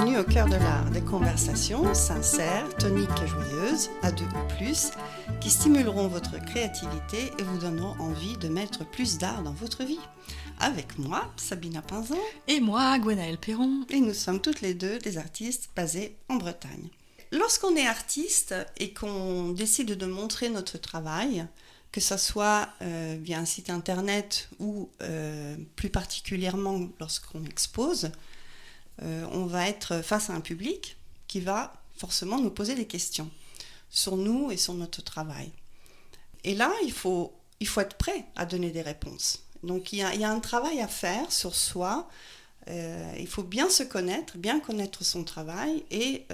Bienvenue au cœur de l'art, des conversations sincères, toniques et joyeuses, à deux ou plus, qui stimuleront votre créativité et vous donneront envie de mettre plus d'art dans votre vie. Avec moi, Sabina Pinzon. Et moi, Gwenaëlle Perron. Et nous sommes toutes les deux des artistes basés en Bretagne. Lorsqu'on est artiste et qu'on décide de montrer notre travail, que ce soit via un site internet ou plus particulièrement lorsqu'on expose, on va être face à un public qui va forcément nous poser des questions sur nous et sur notre travail. Et là, il faut être prêt à donner des réponses. Donc il y a un travail à faire sur soi. Il faut bien se connaître, bien connaître son travail et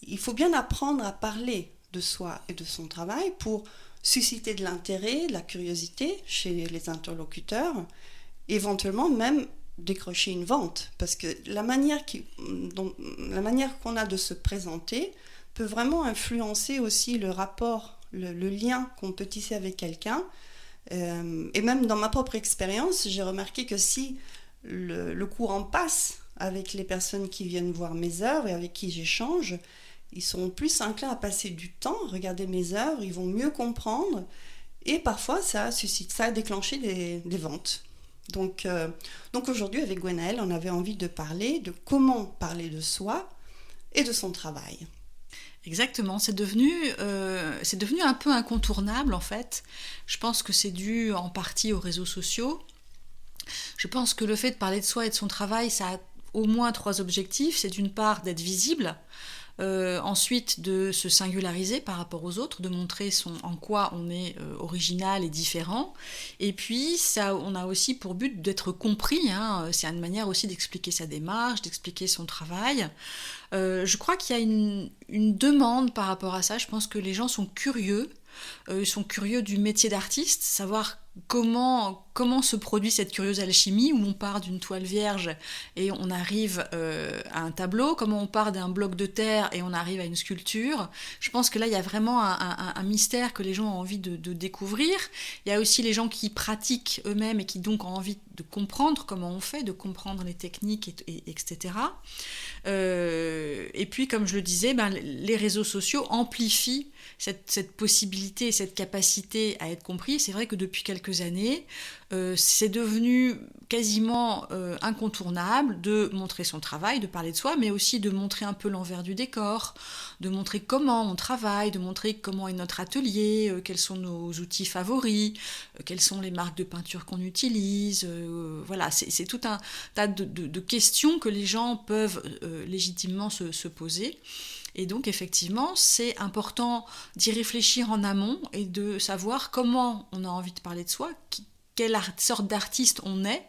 il faut bien apprendre à parler de soi et de son travail pour susciter de l'intérêt, de la curiosité chez les interlocuteurs, éventuellement même décrocher une vente, parce que la manière qu'on a de se présenter peut vraiment influencer aussi le rapport, le lien qu'on peut tisser avec quelqu'un. Et même dans ma propre expérience, j'ai remarqué que si le courant passe avec les personnes qui viennent voir mes œuvres et avec qui j'échange, ils seront plus enclins à passer du temps, regarder mes œuvres, ils vont mieux comprendre, et parfois ça a déclenché des ventes. Donc aujourd'hui, avec Gwenaëlle, on avait envie de parler de comment parler de soi et de son travail. Exactement, c'est devenu un peu incontournable en fait. Je pense que c'est dû en partie aux réseaux sociaux. Je pense que le fait de parler de soi et de son travail, ça a au moins 3 objectifs. C'est d'une part d'être visible, ensuite de se singulariser par rapport aux autres, de montrer en quoi on est original et différent, et puis on a aussi pour but d'être compris, c'est une manière aussi d'expliquer sa démarche, d'expliquer son travail. Je crois qu'il y a une demande par rapport à ça. Je pense que les gens sont curieux, du métier d'artiste, savoir comment se produit cette curieuse alchimie où on part d'une toile vierge et on arrive à un tableau, comment on part d'un bloc de terre et on arrive à une sculpture. Je pense que là, il y a vraiment un mystère que les gens ont envie de découvrir. Il y a aussi les gens qui pratiquent eux-mêmes et qui donc ont envie de comprendre comment on fait, de comprendre les techniques, etc. Et puis, comme je le disais, les réseaux sociaux amplifient cette possibilité, cette capacité à être compris. C'est vrai que depuis quelques années, c'est devenu quasiment incontournable de montrer son travail, de parler de soi, mais aussi de montrer un peu l'envers du décor, de montrer comment on travaille, de montrer comment est notre atelier, quels sont nos outils favoris, quelles sont les marques de peinture qu'on utilise. Voilà, c'est tout un tas de questions que les gens peuvent légitimement se poser. Et donc, effectivement, c'est important d'y réfléchir en amont et de savoir comment on a envie de parler de soi, quelle sorte d'artiste on est,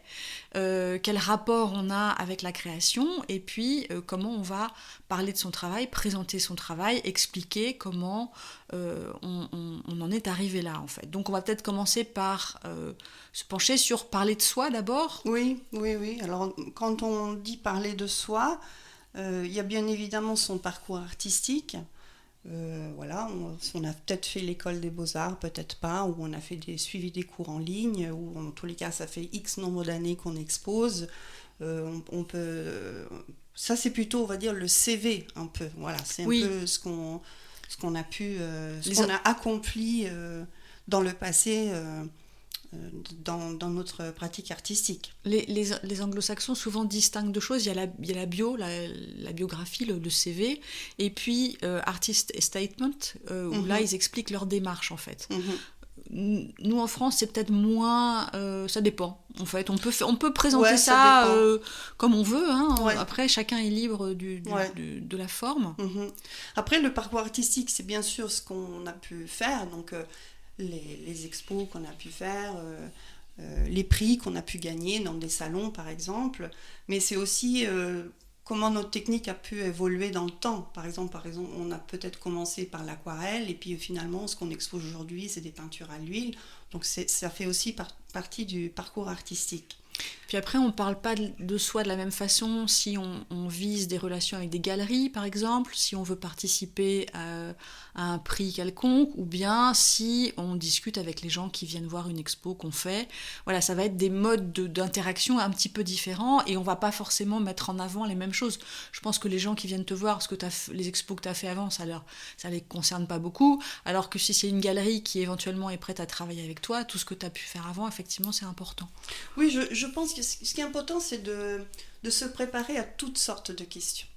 quel rapport on a avec la création, et puis comment on va parler de son travail, présenter son travail, expliquer comment on en est arrivé là, en fait. Donc, on va peut-être commencer par se pencher sur parler de soi d'abord. Oui. Alors, quand on dit parler de soi, il y a bien évidemment son parcours artistique. Voilà, on a peut-être fait l'école des beaux-arts, peut-être pas, ou on a suivi des cours en ligne, ou en tous les cas ça fait X nombre d'années qu'on expose. Ça c'est plutôt, on va dire, le CV un peu. Voilà, c'est un peu ce qu'on a accompli dans le passé. Dans notre pratique artistique. Les anglo-saxons souvent distinguent deux choses. Il y a la bio, la biographie, le CV, et puis artist statement, où là ils expliquent leur démarche en fait. Nous en France c'est peut-être moins, ça dépend en fait. On peut présenter ça comme on veut. Après chacun est libre de la forme. Après le parcours artistique c'est bien sûr ce qu'on a pu faire, donc les expos qu'on a pu faire, les prix qu'on a pu gagner dans des salons par exemple, mais c'est aussi comment notre technique a pu évoluer dans le temps. Par exemple, on a peut-être commencé par l'aquarelle et puis finalement ce qu'on expose aujourd'hui c'est des peintures à l'huile, donc ça fait aussi partie du parcours artistique. Puis après, on ne parle pas de soi de la même façon si on vise des relations avec des galeries, par exemple, si on veut participer à un prix quelconque, ou bien si on discute avec les gens qui viennent voir une expo qu'on fait. Voilà, ça va être des modes d'interaction un petit peu différents et on ne va pas forcément mettre en avant les mêmes choses. Je pense que les gens qui viennent te voir, parce que les expos que tu as fait avant, ça les concerne pas beaucoup, alors que si c'est une galerie qui éventuellement est prête à travailler avec toi, tout ce que tu as pu faire avant, effectivement, c'est important. Oui, je pense que ce qui est important, c'est de se préparer à toutes sortes de questions.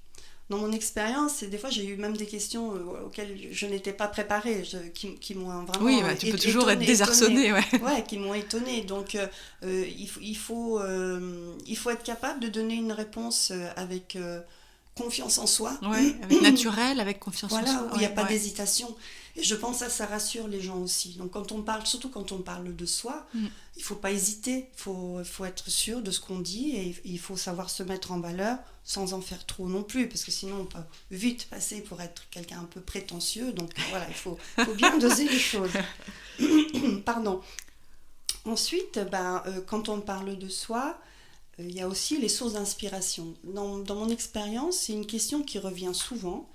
Dans mon expérience, des fois, j'ai eu même des questions auxquelles je n'étais pas préparée, qui m'ont vraiment oui, bah, tu peux toujours être désarçonné. Ouais, qui m'ont étonnée. Donc, il faut être capable de donner une réponse avec confiance en soi. Ouais, avec naturel, avec confiance en soi. Voilà, où il n'y a pas d'hésitation. Et je pense que ça rassure les gens aussi. Donc surtout quand on parle de soi, il ne faut pas hésiter, il faut être sûr de ce qu'on dit et il faut savoir se mettre en valeur sans en faire trop non plus, parce que sinon on peut vite passer pour être quelqu'un un peu prétentieux. Donc voilà, il faut bien doser les choses. Pardon. Ensuite, quand on parle de soi, il y a aussi les sources d'inspiration. Dans mon expérience, c'est une question qui revient souvent.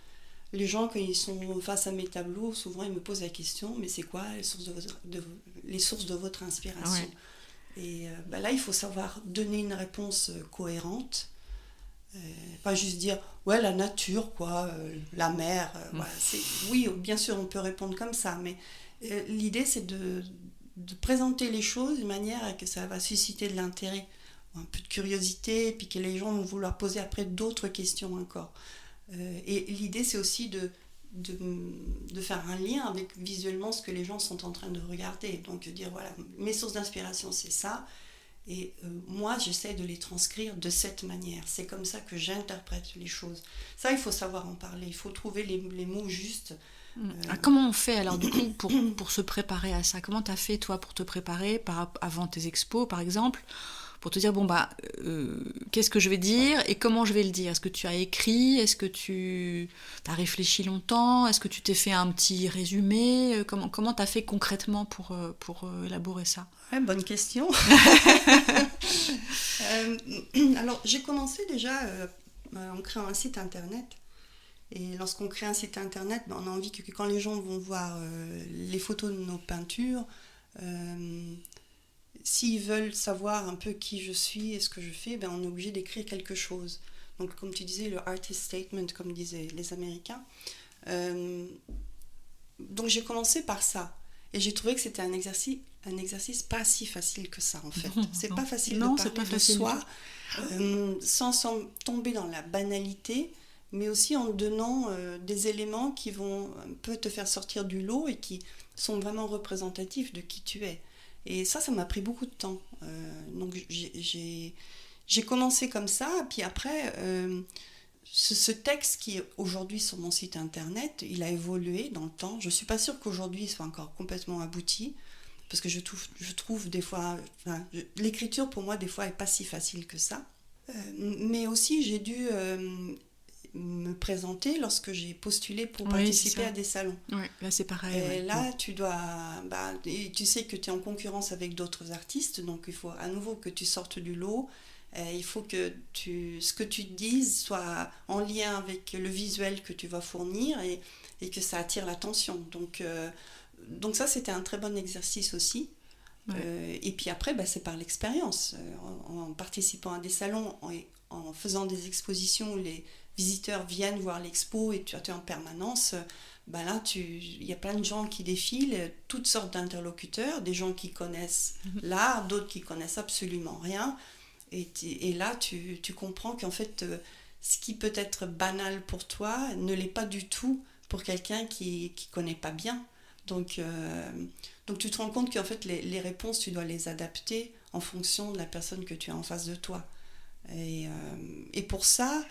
Les gens, quand ils sont face à mes tableaux, souvent ils me posent la question, mais c'est quoi les sources de votre inspiration ? Et là, il faut savoir donner une réponse cohérente. Pas juste dire, ouais, la nature, quoi, la mer. Voilà, oui, bien sûr, on peut répondre comme ça, mais l'idée, c'est de présenter les choses de manière à que ça va susciter de l'intérêt, un peu de curiosité, et puis que les gens vont vouloir poser après d'autres questions encore. Et l'idée, c'est aussi de faire un lien avec visuellement ce que les gens sont en train de regarder. Donc, dire, voilà, mes sources d'inspiration, c'est ça. Et moi, j'essaie de les transcrire de cette manière. C'est comme ça que j'interprète les choses. Ça, il faut savoir en parler. Il faut trouver les mots justes. Comment on fait alors du coup pour se préparer à ça ? Comment tu as fait toi pour te préparer avant tes expos par exemple ? Pour te dire, qu'est-ce que je vais dire et comment je vais le dire ? Est-ce que tu as écrit ? Est-ce que tu as réfléchi longtemps ? Est-ce que tu t'es fait un petit résumé ? Comment tu as fait concrètement pour élaborer ça ? Ouais, bonne question. Alors, j'ai commencé déjà en créant un site internet. Et lorsqu'on crée un site internet, on a envie que quand les gens vont voir les photos de nos peintures, s'ils veulent savoir un peu qui je suis et ce que je fais, on est obligé d'écrire quelque chose. Donc, comme tu disais, le artist statement, comme disaient les Américains. Donc, j'ai commencé par ça. Et j'ai trouvé que c'était un exercice pas si facile que ça, en fait. C'est pas facile de parler de soi sans tomber dans la banalité, mais aussi en donnant des éléments qui vont un peu te faire sortir du lot et qui sont vraiment représentatifs de qui tu es. Et ça m'a pris beaucoup de temps. Donc j'ai commencé comme ça, puis après, ce texte qui est aujourd'hui sur mon site internet, il a évolué dans le temps. Je ne suis pas sûre qu'aujourd'hui il soit encore complètement abouti, parce que je trouve des fois... l'écriture pour moi des fois n'est pas si facile que ça. Mais aussi j'ai dû me présenter lorsque j'ai postulé pour participer à des salons. Oui, là c'est pareil. Et là, tu sais que tu es en concurrence avec d'autres artistes, donc il faut à nouveau que tu sortes du lot. Il faut que ce que tu dises soit en lien avec le visuel que tu vas fournir et que ça attire l'attention. Donc ça, c'était un très bon exercice aussi. Ouais. Et puis après, c'est par l'expérience. En participant à des salons, en faisant des expositions où les visiteurs viennent voir l'expo et tu es en permanence, là, il y a plein de gens qui défilent, toutes sortes d'interlocuteurs, des gens qui connaissent l'art, d'autres qui connaissent absolument rien. Et là, tu comprends qu'en fait, ce qui peut être banal pour toi ne l'est pas du tout pour quelqu'un qui connaît pas bien. Donc tu te rends compte qu'en fait, les réponses, tu dois les adapter en fonction de la personne que tu as en face de toi. Et pour ça,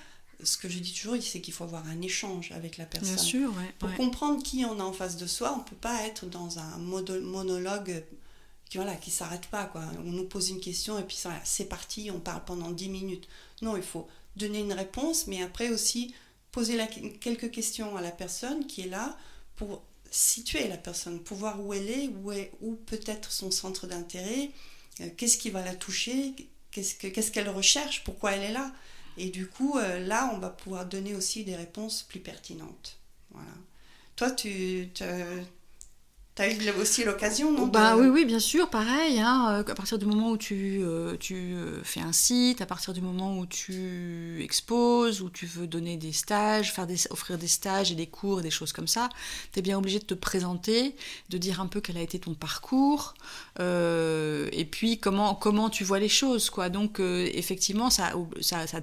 ce que je dis toujours, c'est qu'il faut avoir un échange avec la personne. Bien sûr, ouais. Pour comprendre qui on a en face de soi, on ne peut pas être dans un monologue qui ne s'arrête pas, quoi. On nous pose une question et puis c'est parti, on parle pendant 10 minutes. Non, il faut donner une réponse, mais après aussi poser quelques questions à la personne qui est là pour situer la personne, pour voir où elle est, où peut être son centre d'intérêt, qu'est-ce qui va la toucher, qu'est-ce qu'elle recherche, pourquoi elle est là. Et du coup, là, on va pouvoir donner aussi des réponses plus pertinentes. Voilà. Toi, tu as eu aussi l'occasion, non, Oui, bien sûr, pareil. À partir du moment où tu fais un site, à partir du moment où tu exposes, où tu veux donner des stages, offrir des stages et des cours et des choses comme ça, tu es bien obligé de te présenter, de dire un peu quel a été ton parcours, et puis comment tu vois les choses, quoi. Donc, effectivement, ça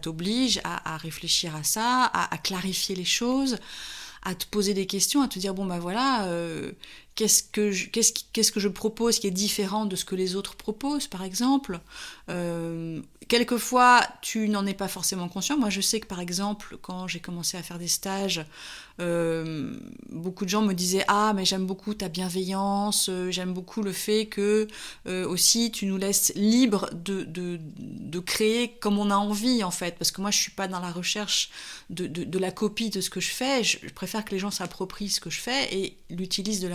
t'oblige à réfléchir à ça, à clarifier les choses, à te poser des questions, à te dire qu'est-ce que je propose qui est différent de ce que les autres proposent, par exemple. Quelquefois, tu n'en es pas forcément conscient. Moi, je sais que, par exemple, quand j'ai commencé à faire des stages, beaucoup de gens me disaient « Ah, mais j'aime beaucoup ta bienveillance, j'aime beaucoup le fait que aussi tu nous laisses libres de créer comme on a envie, en fait. » Parce que moi, je ne suis pas dans la recherche de la copie de ce que je fais. Je préfère que les gens s'approprient ce que je fais et l'utilisent à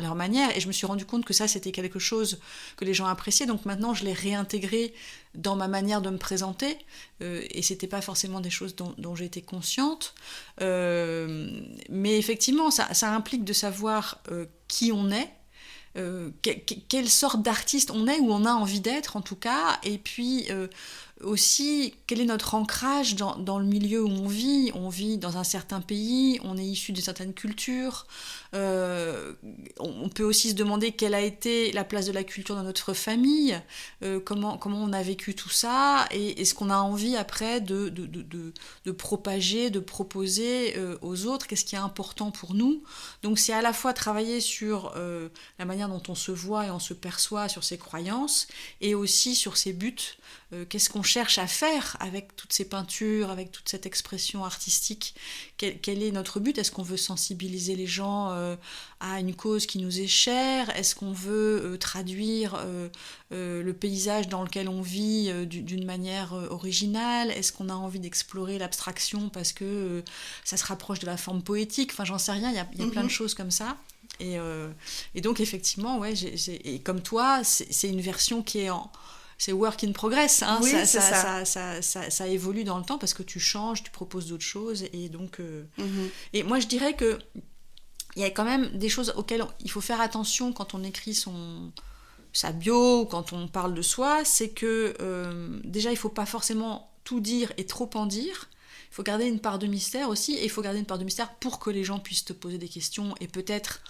leur manière. Et je me suis rendu compte que ça, c'était quelque chose que les gens appréciaient. Donc maintenant, je l'ai réintégré dans ma manière de me présenter, et c'était pas forcément des choses dont j'étais consciente, mais effectivement ça implique de savoir qui on est, quelle sorte d'artiste on est, ou on a envie d'être en tout cas, et puis aussi quel est notre ancrage dans le milieu où on vit. On vit dans un certain pays, on est issu de certaines cultures, on peut aussi se demander quelle a été la place de la culture dans notre famille, comment on a vécu tout ça, et est-ce qu'on a envie après de propager, de proposer aux autres, qu'est-ce qui est important pour nous. Donc c'est à la fois travailler sur la manière dont on se voit et on se perçoit, sur ses croyances, et aussi sur ses buts. Qu'est-ce qu'on cherche à faire avec toutes ces peintures, avec toute cette expression artistique, quel est notre but? Est-ce qu'on veut sensibiliser les gens à une cause qui nous est chère? Est-ce qu'on veut traduire le paysage dans lequel on vit d'une manière originale? Est-ce qu'on a envie d'explorer l'abstraction parce que ça se rapproche de la forme poétique? Enfin, j'en sais rien, il y a plein de choses comme ça. Et donc, effectivement, ouais, et comme toi, c'est une version qui est c'est work in progress, hein. Oui, ça évolue dans le temps parce que tu changes, tu proposes d'autres choses, et donc et moi je dirais que il y a quand même des choses auxquelles il faut faire attention quand on écrit sa bio ou quand on parle de soi. C'est que déjà il faut pas forcément tout dire et trop en dire. Il faut garder une part de mystère aussi, et il faut garder une part de mystère pour que les gens puissent te poser des questions, et peut-être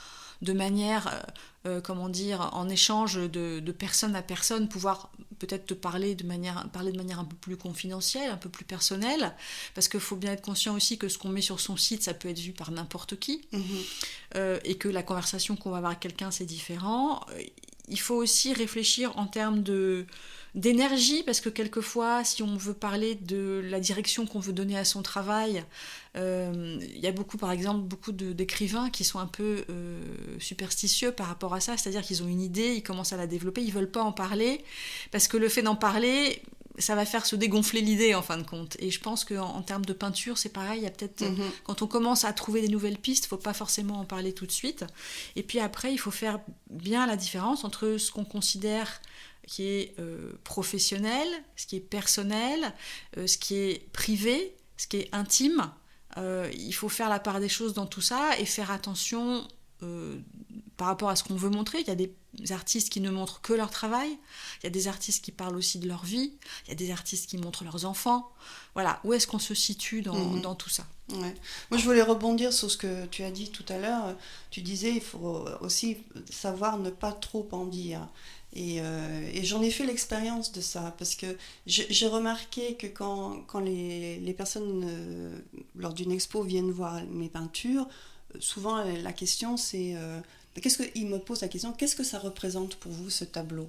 de manière, en échange de personne à personne, pouvoir peut-être te parler de manière un peu plus confidentielle, un peu plus personnelle, parce qu'il faut bien être conscient aussi que ce qu'on met sur son site, ça peut être vu par n'importe qui, et que la conversation qu'on va avoir avec quelqu'un, c'est différent. Il faut aussi réfléchir en termes d'énergie, parce que quelquefois, si on veut parler de la direction qu'on veut donner à son travail, il y a par exemple beaucoup d'écrivains qui sont un peu superstitieux par rapport à ça, c'est-à-dire qu'ils ont une idée, ils commencent à la développer, ils veulent pas en parler, parce que le fait d'en parler, ça va faire se dégonfler l'idée en fin de compte. Et je pense qu'en termes de peinture, c'est pareil, il y a peut-être, quand on commence à trouver des nouvelles pistes, il ne faut pas forcément en parler tout de suite. Et puis après, il faut faire bien la différence entre ce qu'on considère qui est professionnel, ce qui est personnel, ce qui est privé, ce qui est intime. Il faut faire la part des choses dans tout ça et faire attention par rapport à ce qu'on veut montrer. Il y a des artistes qui ne montrent que leur travail, il y a des artistes qui parlent aussi de leur vie, il y a des artistes qui montrent leurs enfants. Voilà, où est-ce qu'on se situe dans tout ça? Ouais. Moi, je voulais rebondir sur ce que tu as dit tout à l'heure. Tu disais il faut aussi savoir ne pas trop en dire. Et j'en ai fait l'expérience de ça, parce que j'ai remarqué que quand les personnes, lors d'une expo, viennent voir mes peintures, souvent la question c'est, ils me posent la question, qu'est-ce que ça représente pour vous, ce tableau?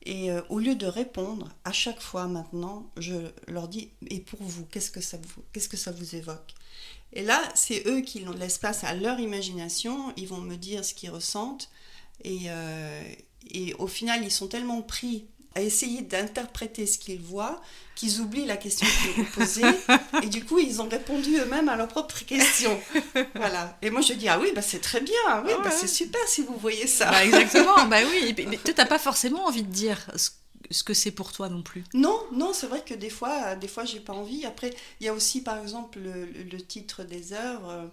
Et au lieu de répondre, à chaque fois maintenant, je leur dis, et pour vous, qu'est-ce que ça vous évoque? Et là, c'est eux qui laissent place à leur imagination, ils vont me dire ce qu'ils ressentent, et au final, ils sont tellement pris à essayer d'interpréter ce qu'ils voient qu'ils oublient la question qu'ils ont posée, et du coup, ils ont répondu eux-mêmes à leurs propres questions. Voilà. Et moi, je dis, ah oui, c'est très bien, oui, c'est super si vous voyez ça. Exactement, oui. Mais tu n'as pas forcément envie de dire ce que c'est pour toi non plus. Non, non, c'est vrai que des fois, j'ai pas envie. Après, il y a aussi, par exemple, le titre des œuvres.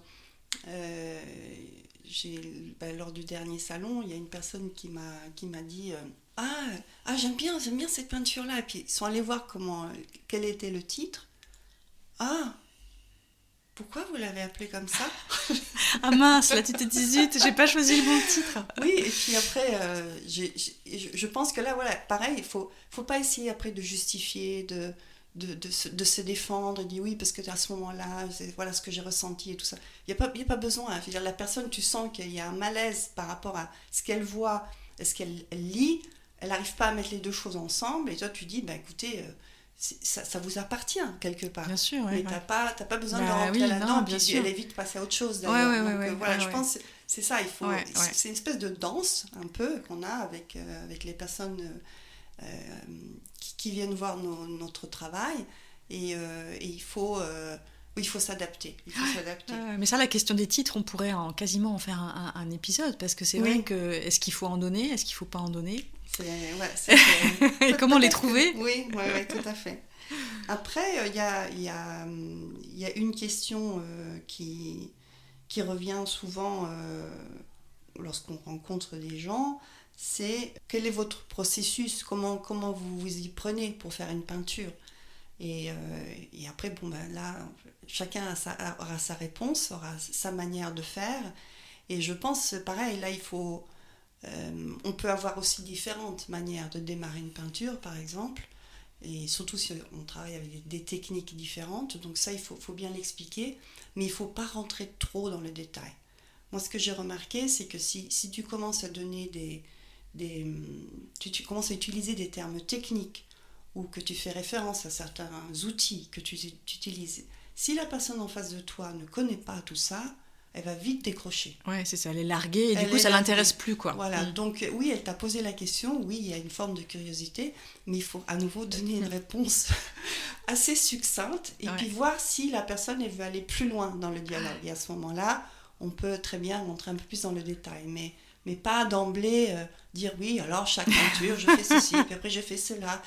Lors du dernier salon, il y a une personne qui m'a dit j'aime bien cette peinture-là. Et puis ils sont allés voir quel était le titre. Ah, pourquoi vous l'avez appelé comme ça? Ah mince, là tu t'es dit zut, j'ai pas choisi le bon titre. Oui, et puis après, je pense que là, voilà, pareil, il faut pas essayer après de justifier, de se défendre, dire oui, parce que à ce moment-là, voilà ce que j'ai ressenti et tout ça. Il n'y a pas besoin. Hein. Je veux dire, la personne, tu sens qu'il y a un malaise par rapport à ce qu'elle voit et ce qu'elle lit, elle n'arrive pas à mettre les deux choses ensemble, et toi tu dis, bah écoutez, ça vous appartient quelque part. Bien sûr, mais t'as pas besoin de rentrer là-dedans, puis elle est vite passée à autre chose d'ailleurs. Donc voilà, je pense que c'est ça, c'est une espèce de danse un peu qu'on a avec les personnes qui viennent voir notre travail, et il faut s'adapter. Mais ça, la question des titres, on pourrait quasiment en faire un épisode, parce que c'est vrai que est-ce qu'il faut en donner, est-ce qu'il ne faut pas en donner, et comment les trouver. Oui, tout à fait. Après, il y a une question qui revient souvent lorsqu'on rencontre des gens, c'est quel est votre processus, comment vous vous y prenez pour faire une peinture. Et après, là, chacun aura sa réponse, aura sa manière de faire. Et je pense, pareil, là, on peut avoir aussi différentes manières de démarrer une peinture, par exemple. Et surtout si on travaille avec des techniques différentes. Donc ça, il faut bien l'expliquer. Mais il ne faut pas rentrer trop dans le détail. Moi, ce que j'ai remarqué, c'est que si tu commences à donner tu commences à utiliser des termes techniques, ou que tu fais référence à certains outils que tu utilises, si la personne en face de toi ne connaît pas tout ça, elle va vite décrocher. Ouais, c'est ça, elle est larguée, et du coup ça l'intéresse plus, quoi. Voilà, donc oui, elle t'a posé la question, oui, il y a une forme de curiosité, mais il faut à nouveau donner une réponse assez succincte, et puis voir si la personne elle veut aller plus loin dans le dialogue. Et à ce moment-là, on peut très bien rentrer un peu plus dans le détail, mais pas d'emblée dire oui, alors chaque peinture, je fais ceci, puis après je fais cela.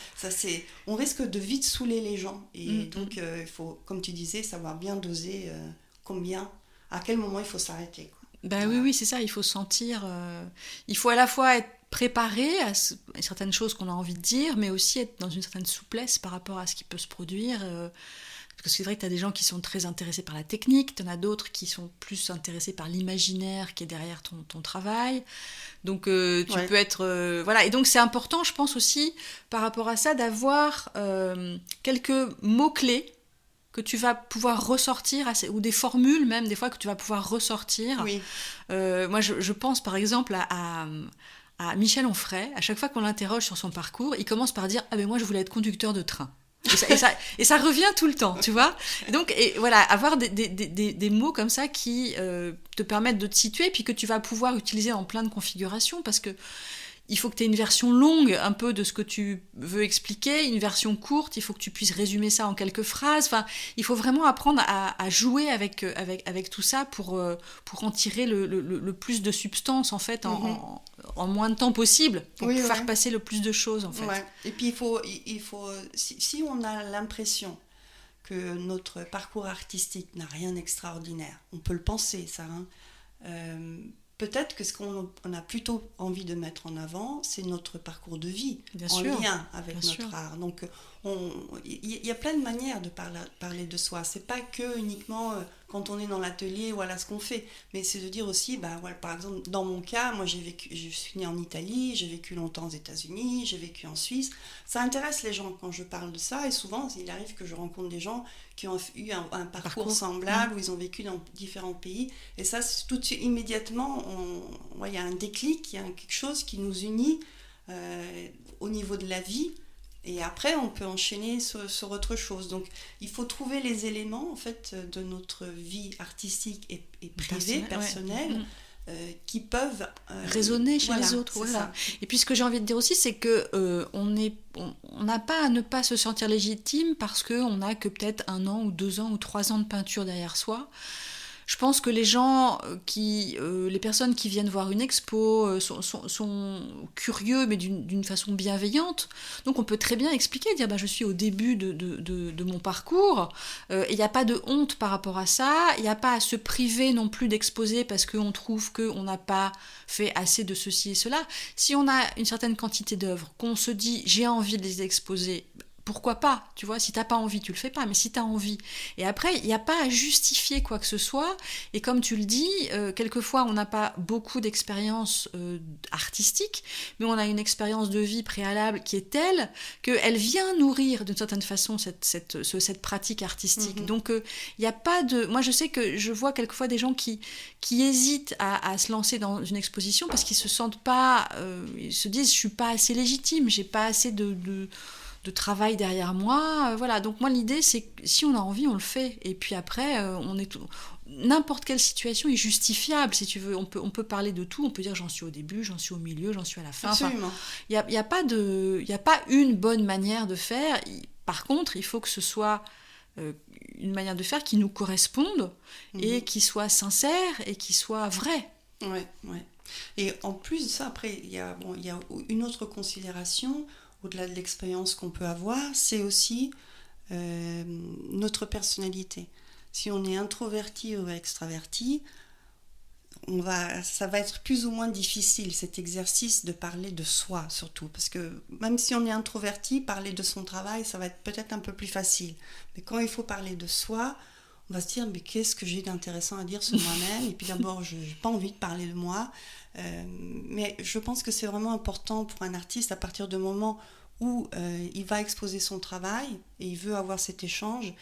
On risque de vite saouler les gens. Et donc, il faut, comme tu disais, savoir bien doser à quel moment il faut s'arrêter, quoi. Voilà. Oui, c'est ça, il faut sentir... il faut à la fois être préparé à certaines choses qu'on a envie de dire, mais aussi être dans une certaine souplesse par rapport à ce qui peut se produire. Parce que c'est vrai que tu as des gens qui sont très intéressés par la technique, tu en as d'autres qui sont plus intéressés par l'imaginaire qui est derrière ton travail. Donc tu peux être... voilà. Et donc c'est important, je pense aussi, par rapport à ça, d'avoir quelques mots-clés que tu vas pouvoir ressortir, ou des formules même, des fois, que tu vas pouvoir ressortir. Oui. Moi, je pense par exemple à Michel Onfray. À chaque fois qu'on l'interroge sur son parcours, il commence par dire « Ah ben moi, je voulais être conducteur de train ». Et ça revient tout le temps, tu vois. Donc, voilà, avoir des mots comme ça qui te permettent de te situer, puis que tu vas pouvoir utiliser en plein de configurations, parce que il faut que tu aies une version longue un peu de ce que tu veux expliquer, une version courte, il faut que tu puisses résumer ça en quelques phrases. Enfin, il faut vraiment apprendre à jouer avec tout ça pour en tirer le plus de substance, en fait, en moins de temps possible, pour faire passer le plus de choses, en fait. Ouais. Et puis, il faut si on a l'impression que notre parcours artistique n'a rien d'extraordinaire, on peut le penser, ça, peut-être que ce qu'on a plutôt envie de mettre en avant, c'est notre parcours de vie, lien avec notre art. Donc, il y a plein de manières de parler de soi. C'est pas que uniquement quand on est dans l'atelier, voilà ce qu'on fait. Mais c'est de dire aussi, par exemple, dans mon cas, moi je suis née en Italie, j'ai vécu longtemps aux États-Unis, j'ai vécu en Suisse. Ça intéresse les gens quand je parle de ça, et souvent il arrive que je rencontre des gens qui ont eu un parcours semblable, où ils ont vécu dans différents pays. Et ça, tout de suite, immédiatement, il y a un déclic, il y a quelque chose qui nous unit au niveau de la vie. Et après, on peut enchaîner sur autre chose. Donc, il faut trouver les éléments, en fait, de notre vie artistique et privée, personnelle, qui peuvent résonner chez les autres. Voilà. Et puis, ce que j'ai envie de dire aussi, c'est que on n'a pas à ne pas se sentir légitime parce qu'on n'a que peut-être 1 an ou 2 ans ou 3 ans de peinture derrière soi. Je pense que les personnes qui viennent voir une expo sont curieux, mais d'une façon bienveillante. Donc on peut très bien expliquer, dire je suis au début de mon parcours, et il n'y a pas de honte par rapport à ça, il n'y a pas à se priver non plus d'exposer parce qu'on trouve qu'on n'a pas fait assez de ceci et cela. Si on a une certaine quantité d'œuvres, qu'on se dit j'ai envie de les exposer, pourquoi pas, tu vois, si t'as pas envie, tu le fais pas, mais si t'as envie. Et après, il n'y a pas à justifier quoi que ce soit, et comme tu le dis, quelquefois on n'a pas beaucoup d'expérience artistique, mais on a une expérience de vie préalable qui est telle qu'elle vient nourrir d'une certaine façon cette pratique artistique. Mhm. Donc il n'y a pas de... Moi je sais que je vois quelquefois des gens qui hésitent à se lancer dans une exposition parce qu'ils se sentent pas... ils se disent, je suis pas assez légitime, j'ai pas assez de travail derrière moi, voilà. Donc moi l'idée c'est que si on a envie on le fait, et puis après n'importe quelle situation est justifiable si tu veux, on peut parler de tout, on peut dire j'en suis au début, j'en suis au milieu, j'en suis à la fin. Absolument. Il y a pas une bonne manière de faire. Par contre il faut que ce soit une manière de faire qui nous corresponde et qui soit sincère et qui soit vraie. Ouais. Et en plus de ça, après il y a une autre considération au-delà de l'expérience qu'on peut avoir, c'est aussi notre personnalité. Si on est introverti ou extraverti, ça va être plus ou moins difficile cet exercice de parler de soi surtout, parce que même si on est introverti, parler de son travail, ça va être peut-être un peu plus facile. Mais quand il faut parler de soi, on va se dire mais qu'est-ce que j'ai d'intéressant à dire sur moi-même, et puis d'abord je n'ai pas envie de parler de moi. Mais je pense que c'est vraiment important pour un artiste à partir du moment où il va exposer son travail et il veut avoir cet échange,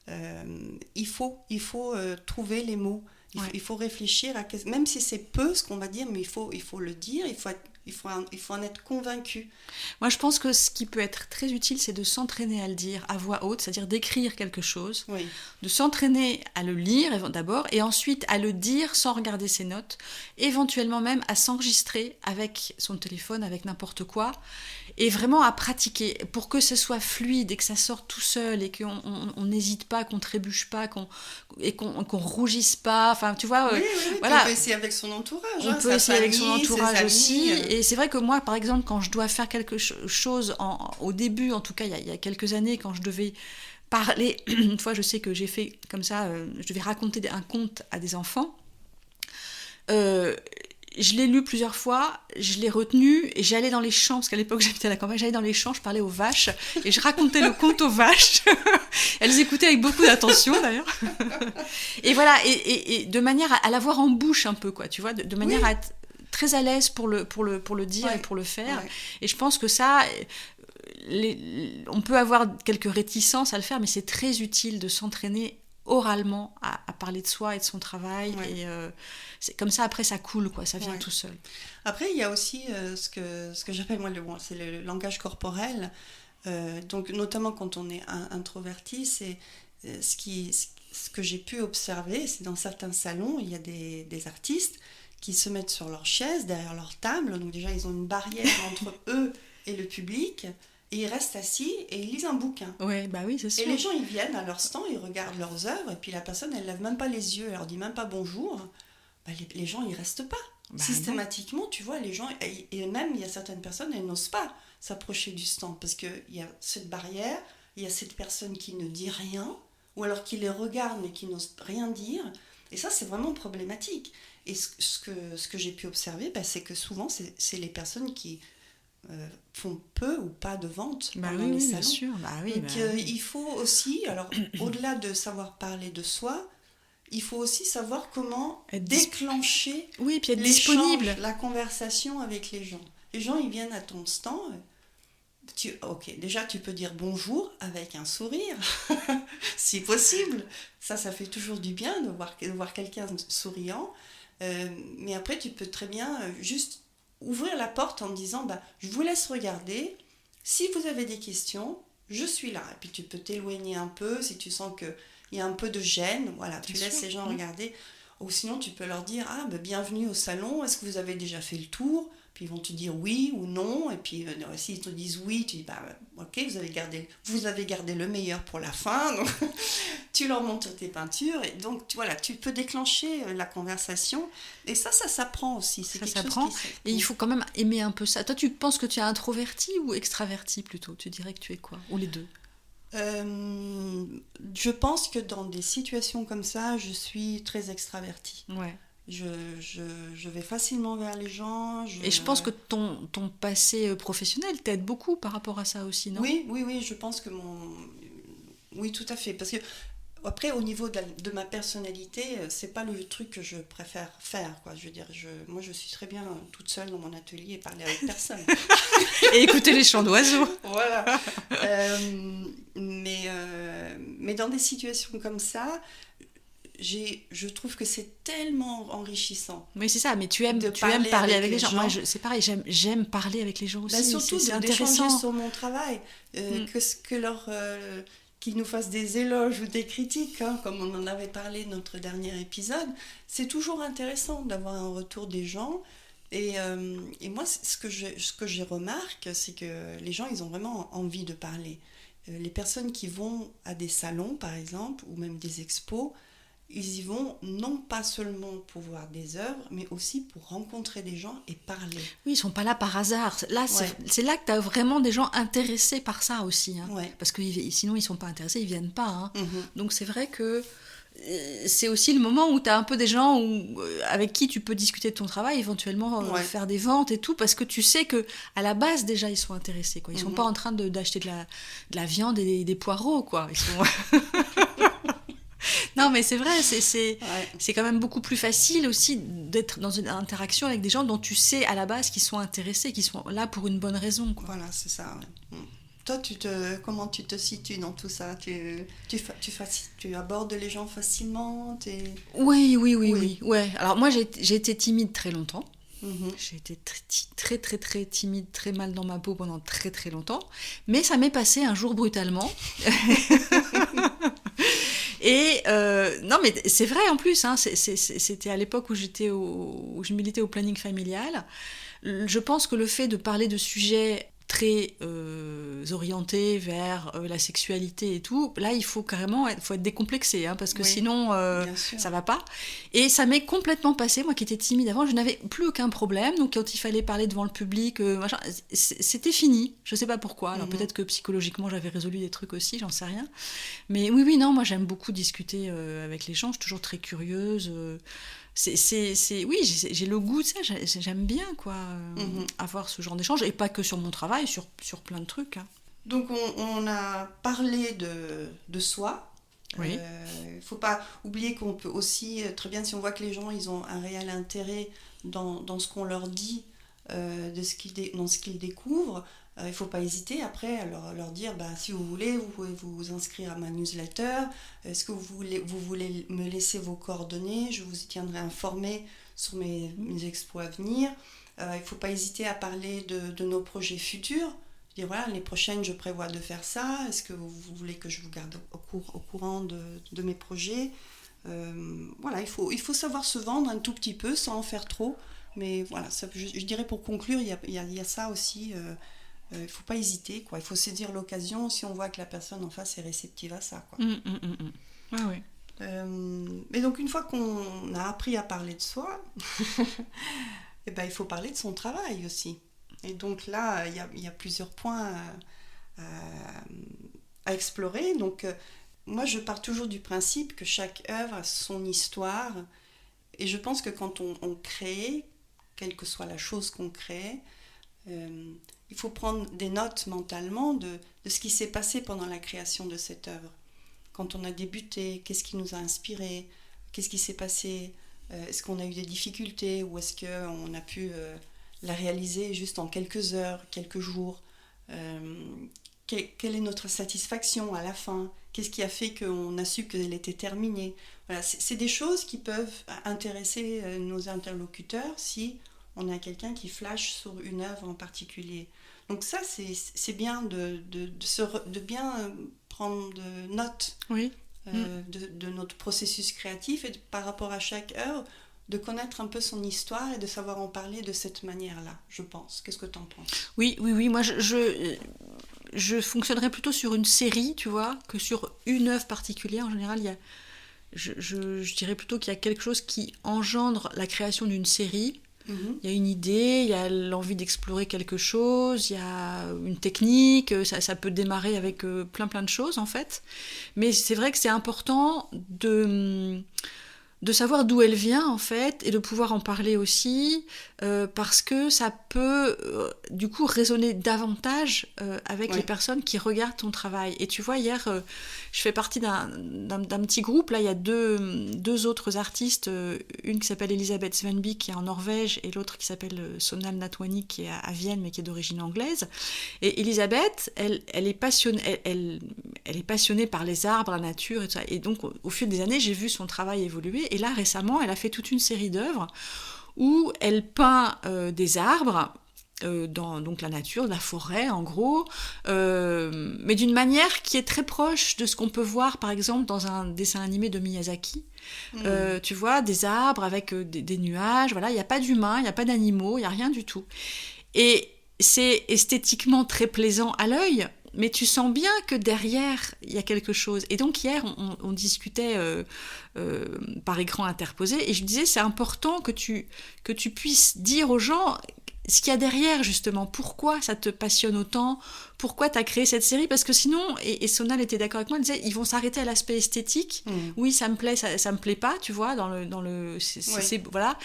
il faut trouver les mots, il faut réfléchir à même si c'est peu ce qu'on va dire, mais il faut le dire, il faut en être convaincu. Moi, je pense que ce qui peut être très utile, c'est de s'entraîner à le dire à voix haute, c'est-à-dire d'écrire quelque chose, de s'entraîner à le lire d'abord, et ensuite à le dire sans regarder ses notes, éventuellement même à s'enregistrer avec son téléphone, avec n'importe quoi, et vraiment à pratiquer pour que ce soit fluide et que ça sorte tout seul et qu'on n'hésite pas, qu'on trébuche pas, qu'on rougisse pas. Enfin, tu vois. Voilà. On peut essayer avec son entourage. On peut essayer avec son entourage aussi. Et c'est vrai que moi, par exemple, quand je dois faire quelque chose au début, en tout cas, il y a quelques années, quand je devais parler, une fois, je sais que j'ai fait comme ça, je devais raconter un conte à des enfants. Je l'ai lu plusieurs fois, je l'ai retenu et j'allais dans les champs, parce qu'à l'époque j'habitais à la campagne, j'allais dans les champs, je parlais aux vaches et je racontais le conte aux vaches. Elles écoutaient avec beaucoup d'attention d'ailleurs. Et voilà, et de manière à l'avoir en bouche un peu, quoi, tu vois, de manière à être très à l'aise pour le dire et pour le faire. Et je pense que ça, on peut avoir quelques réticences à le faire, mais c'est très utile de s'entraîner oralement à parler de soi et de son travail, et c'est comme ça après ça coule, quoi, ça vient tout seul. Après il y a aussi ce que j'appelle moi c'est le langage corporel, donc notamment quand on est introverti, c'est ce que j'ai pu observer, c'est dans certains salons il y a des artistes qui se mettent sur leur chaise derrière leur table, donc déjà ils ont une barrière entre eux et le public. Et ils restent assis et ils lisent un bouquin. Ouais, bah oui, c'est sûr. Et les gens, ils viennent à leur stand, ils regardent leurs œuvres, et puis la personne, elle lève même pas les yeux, elle leur dit même pas bonjour. Bah, les gens, ils restent pas. Systématiquement, non. Tu vois, les gens, et même, il y a certaines personnes, elles n'osent pas s'approcher du stand, parce qu'il y a cette barrière, il y a cette personne qui ne dit rien, ou alors qui les regarde, mais qui n'ose rien dire. Et ça, c'est vraiment problématique. Et ce que j'ai pu observer, bah, c'est que souvent, c'est les personnes qui... font peu ou pas de ventes dans les salons. Bien sûr. Donc il faut aussi, alors au-delà de savoir parler de soi, il faut aussi savoir comment déclencher puis être disponible, la conversation avec les gens. Les gens, ils viennent à ton stand, déjà tu peux dire bonjour avec un sourire, si possible. Ça fait toujours du bien de voir quelqu'un souriant. Mais après, tu peux très bien juste ouvrir la porte en disant je vous laisse regarder, si vous avez des questions je suis là, et puis tu peux t'éloigner un peu si tu sens qu'il y a un peu de gêne, voilà, tu laisses les gens regarder, ou sinon tu peux leur dire bienvenue au salon, est-ce que vous avez déjà fait le tour, puis ils vont te dire oui ou non, et puis s'ils te disent oui, tu dis ok, vous avez gardé le meilleur pour la fin, donc tu leur montres tes peintures, et donc voilà, tu peux déclencher la conversation, et ça s'apprend aussi. C'est Ça quelque s'apprend, chose qui et il faut quand même aimer un peu ça. Toi, tu penses que tu es introverti ou extraverti plutôt? Tu dirais que tu es quoi? Ou les deux? Je pense que dans des situations comme ça, je suis très extravertie. Ouais. Je vais facilement vers les gens. Et je pense que ton passé professionnel t'aide beaucoup par rapport à ça aussi, non? Oui, je pense que Oui, tout à fait. Parce que, après, au niveau de ma personnalité, c'est pas le truc que je préfère faire, quoi. Je veux dire, moi, je suis très bien toute seule dans mon atelier et parler avec personne. Et écouter les chants d'oiseaux. Voilà. Mais dans des situations comme ça, je trouve que c'est tellement enrichissant. Oui, c'est ça, mais tu aimes parler avec les gens. Moi, c'est pareil, j'aime parler avec les gens aussi. Surtout c'est d'échanger intéressant. sur mon travail, qu'ils nous fassent des éloges ou des critiques, hein, comme on en avait parlé dans notre dernier épisode. C'est toujours intéressant d'avoir un retour des gens. Et moi, ce que j'ai remarqué, c'est que les gens, ils ont vraiment envie de parler. Les personnes qui vont à des salons, par exemple, ou même des expos, ils y vont non pas seulement pour voir des œuvres, mais aussi pour rencontrer des gens et parler. Oui, ils sont pas là par hasard. Là, Ouais. c'est là que tu as vraiment des gens intéressés par ça aussi. Hein. Ouais. Parce que sinon, ils sont pas intéressés, ils viennent pas. Hein. Mm-hmm. Donc c'est vrai que c'est aussi le moment où tu as un peu des gens avec qui tu peux discuter de ton travail, éventuellement faire des ventes et tout, parce que tu sais que à la base déjà ils sont intéressés. Quoi. Ils sont pas en train d'acheter de la viande et des poireaux. Quoi. Ils sont... Non, mais c'est vrai, c'est quand même beaucoup plus facile aussi d'être dans une interaction avec des gens dont tu sais à la base qu'ils sont intéressés, qu'ils sont là pour une bonne raison. Quoi. Voilà, c'est ça. Ouais. Toi, comment tu te situes dans tout ça? Tu abordes les gens facilement? Oui. Ouais. Alors moi, j'ai été timide très longtemps. Mm-hmm. J'ai été très, très, très timide, très mal dans ma peau pendant très, très longtemps. Mais ça m'est passé un jour brutalement. Et non, mais c'est vrai en plus, hein, c'était à l'époque où je militais au planning familial. Je pense que le fait de parler de sujets très orientés vers la sexualité et tout, là il faut être décomplexé, hein, parce que sinon ça va pas. Et ça m'est complètement passé, moi qui étais timide avant, je n'avais plus aucun problème, donc quand il fallait parler devant le public, c'était fini, je sais pas pourquoi, alors peut-être que psychologiquement j'avais résolu des trucs aussi, j'en sais rien, mais oui, non, moi j'aime beaucoup discuter avec les gens, je suis toujours très curieuse, oui, j'ai le goût de ça, j'aime bien quoi, avoir ce genre d'échange, et pas que sur mon travail, sur plein de trucs. Hein. Donc on a parlé de soi. Oui. Il ne faut pas oublier qu'on peut aussi, très bien si on voit que les gens ils ont un réel intérêt dans ce qu'on leur dit, dans ce qu'ils découvrent, il ne faut pas hésiter après à leur dire si vous voulez, vous pouvez vous inscrire à ma newsletter. Est-ce que vous voulez me laisser vos coordonnées? Je vous y tiendrai informé sur mes expos à venir. Il ne faut pas hésiter à parler de nos projets futurs. Dire voilà, les prochaines, je prévois de faire ça. Est-ce que vous voulez que je vous garde au courant de mes projets? Voilà, il faut savoir se vendre un tout petit peu sans en faire trop. Mais voilà, je dirais pour conclure, il y a ça aussi. Il ne faut pas hésiter, quoi. Il faut saisir l'occasion si on voit que la personne en face est réceptive à ça, quoi. Oui. Mais donc une fois qu'on a appris à parler de soi, et il faut parler de son travail aussi. Et donc là, il y a plusieurs points à explorer. Donc moi, je pars toujours du principe que chaque œuvre a son histoire. Et je pense que quand on crée, quelle que soit la chose qu'on crée, il faut prendre des notes mentalement de ce qui s'est passé pendant la création de cette œuvre. Quand on a débuté, qu'est-ce qui nous a inspiré? Qu'est-ce qui s'est passé? Est-ce qu'on a eu des difficultés? Ou est-ce qu'on a pu la réaliser juste en quelques heures, quelques jours? Quelle est notre satisfaction à la fin? Qu'est-ce qui a fait qu'on a su qu'elle était terminée? Voilà, c'est des choses qui peuvent intéresser nos interlocuteurs si on a quelqu'un qui flash sur une œuvre en particulier. Donc ça, c'est bien de bien prendre note de notre processus créatif et par rapport à chaque œuvre, de connaître un peu son histoire et de savoir en parler de cette manière-là, je pense. Qu'est-ce que tu en penses? Oui, moi je fonctionnerais plutôt sur une série, tu vois, que sur une œuvre particulière. En général, je dirais plutôt qu'il y a quelque chose qui engendre la création d'une série. Il y a une idée, il y a l'envie d'explorer quelque chose, il y a une technique, ça peut démarrer avec plein de choses en fait. Mais c'est vrai que c'est important de savoir d'où elle vient en fait et de pouvoir en parler aussi parce que ça peut du coup résonner davantage avec les personnes qui regardent ton travail. Et tu vois, hier je fais partie d'un petit groupe, là il y a deux autres artistes, une qui s'appelle Elisabeth Svenby qui est en Norvège et l'autre qui s'appelle Sonal Natwani qui est à Vienne mais qui est d'origine anglaise. Et Elisabeth, elle est passionnée, elle est passionnée par les arbres, la nature et tout ça. Et donc au fil des années j'ai vu son travail évoluer. Et là, récemment, elle a fait toute une série d'œuvres où elle peint des arbres, dans donc la nature, la forêt en gros, mais d'une manière qui est très proche de ce qu'on peut voir par exemple dans un dessin animé de Miyazaki. Tu vois, des arbres avec des nuages, voilà, il n'y a pas d'humains, il n'y a pas d'animaux, il n'y a rien du tout. Et c'est esthétiquement très plaisant à l'œil, mais tu sens bien que derrière, il y a quelque chose. Et donc hier, on discutait par écran interposé, et je disais, c'est important que tu puisses dire aux gens ce qu'il y a derrière, justement. Pourquoi ça te passionne autant ? Pourquoi tu as créé cette série ? Parce que sinon, et Sonal était d'accord avec moi, elle disait, ils vont s'arrêter à l'aspect esthétique. Oui, ça me plaît, ça me plaît pas, tu vois, voilà.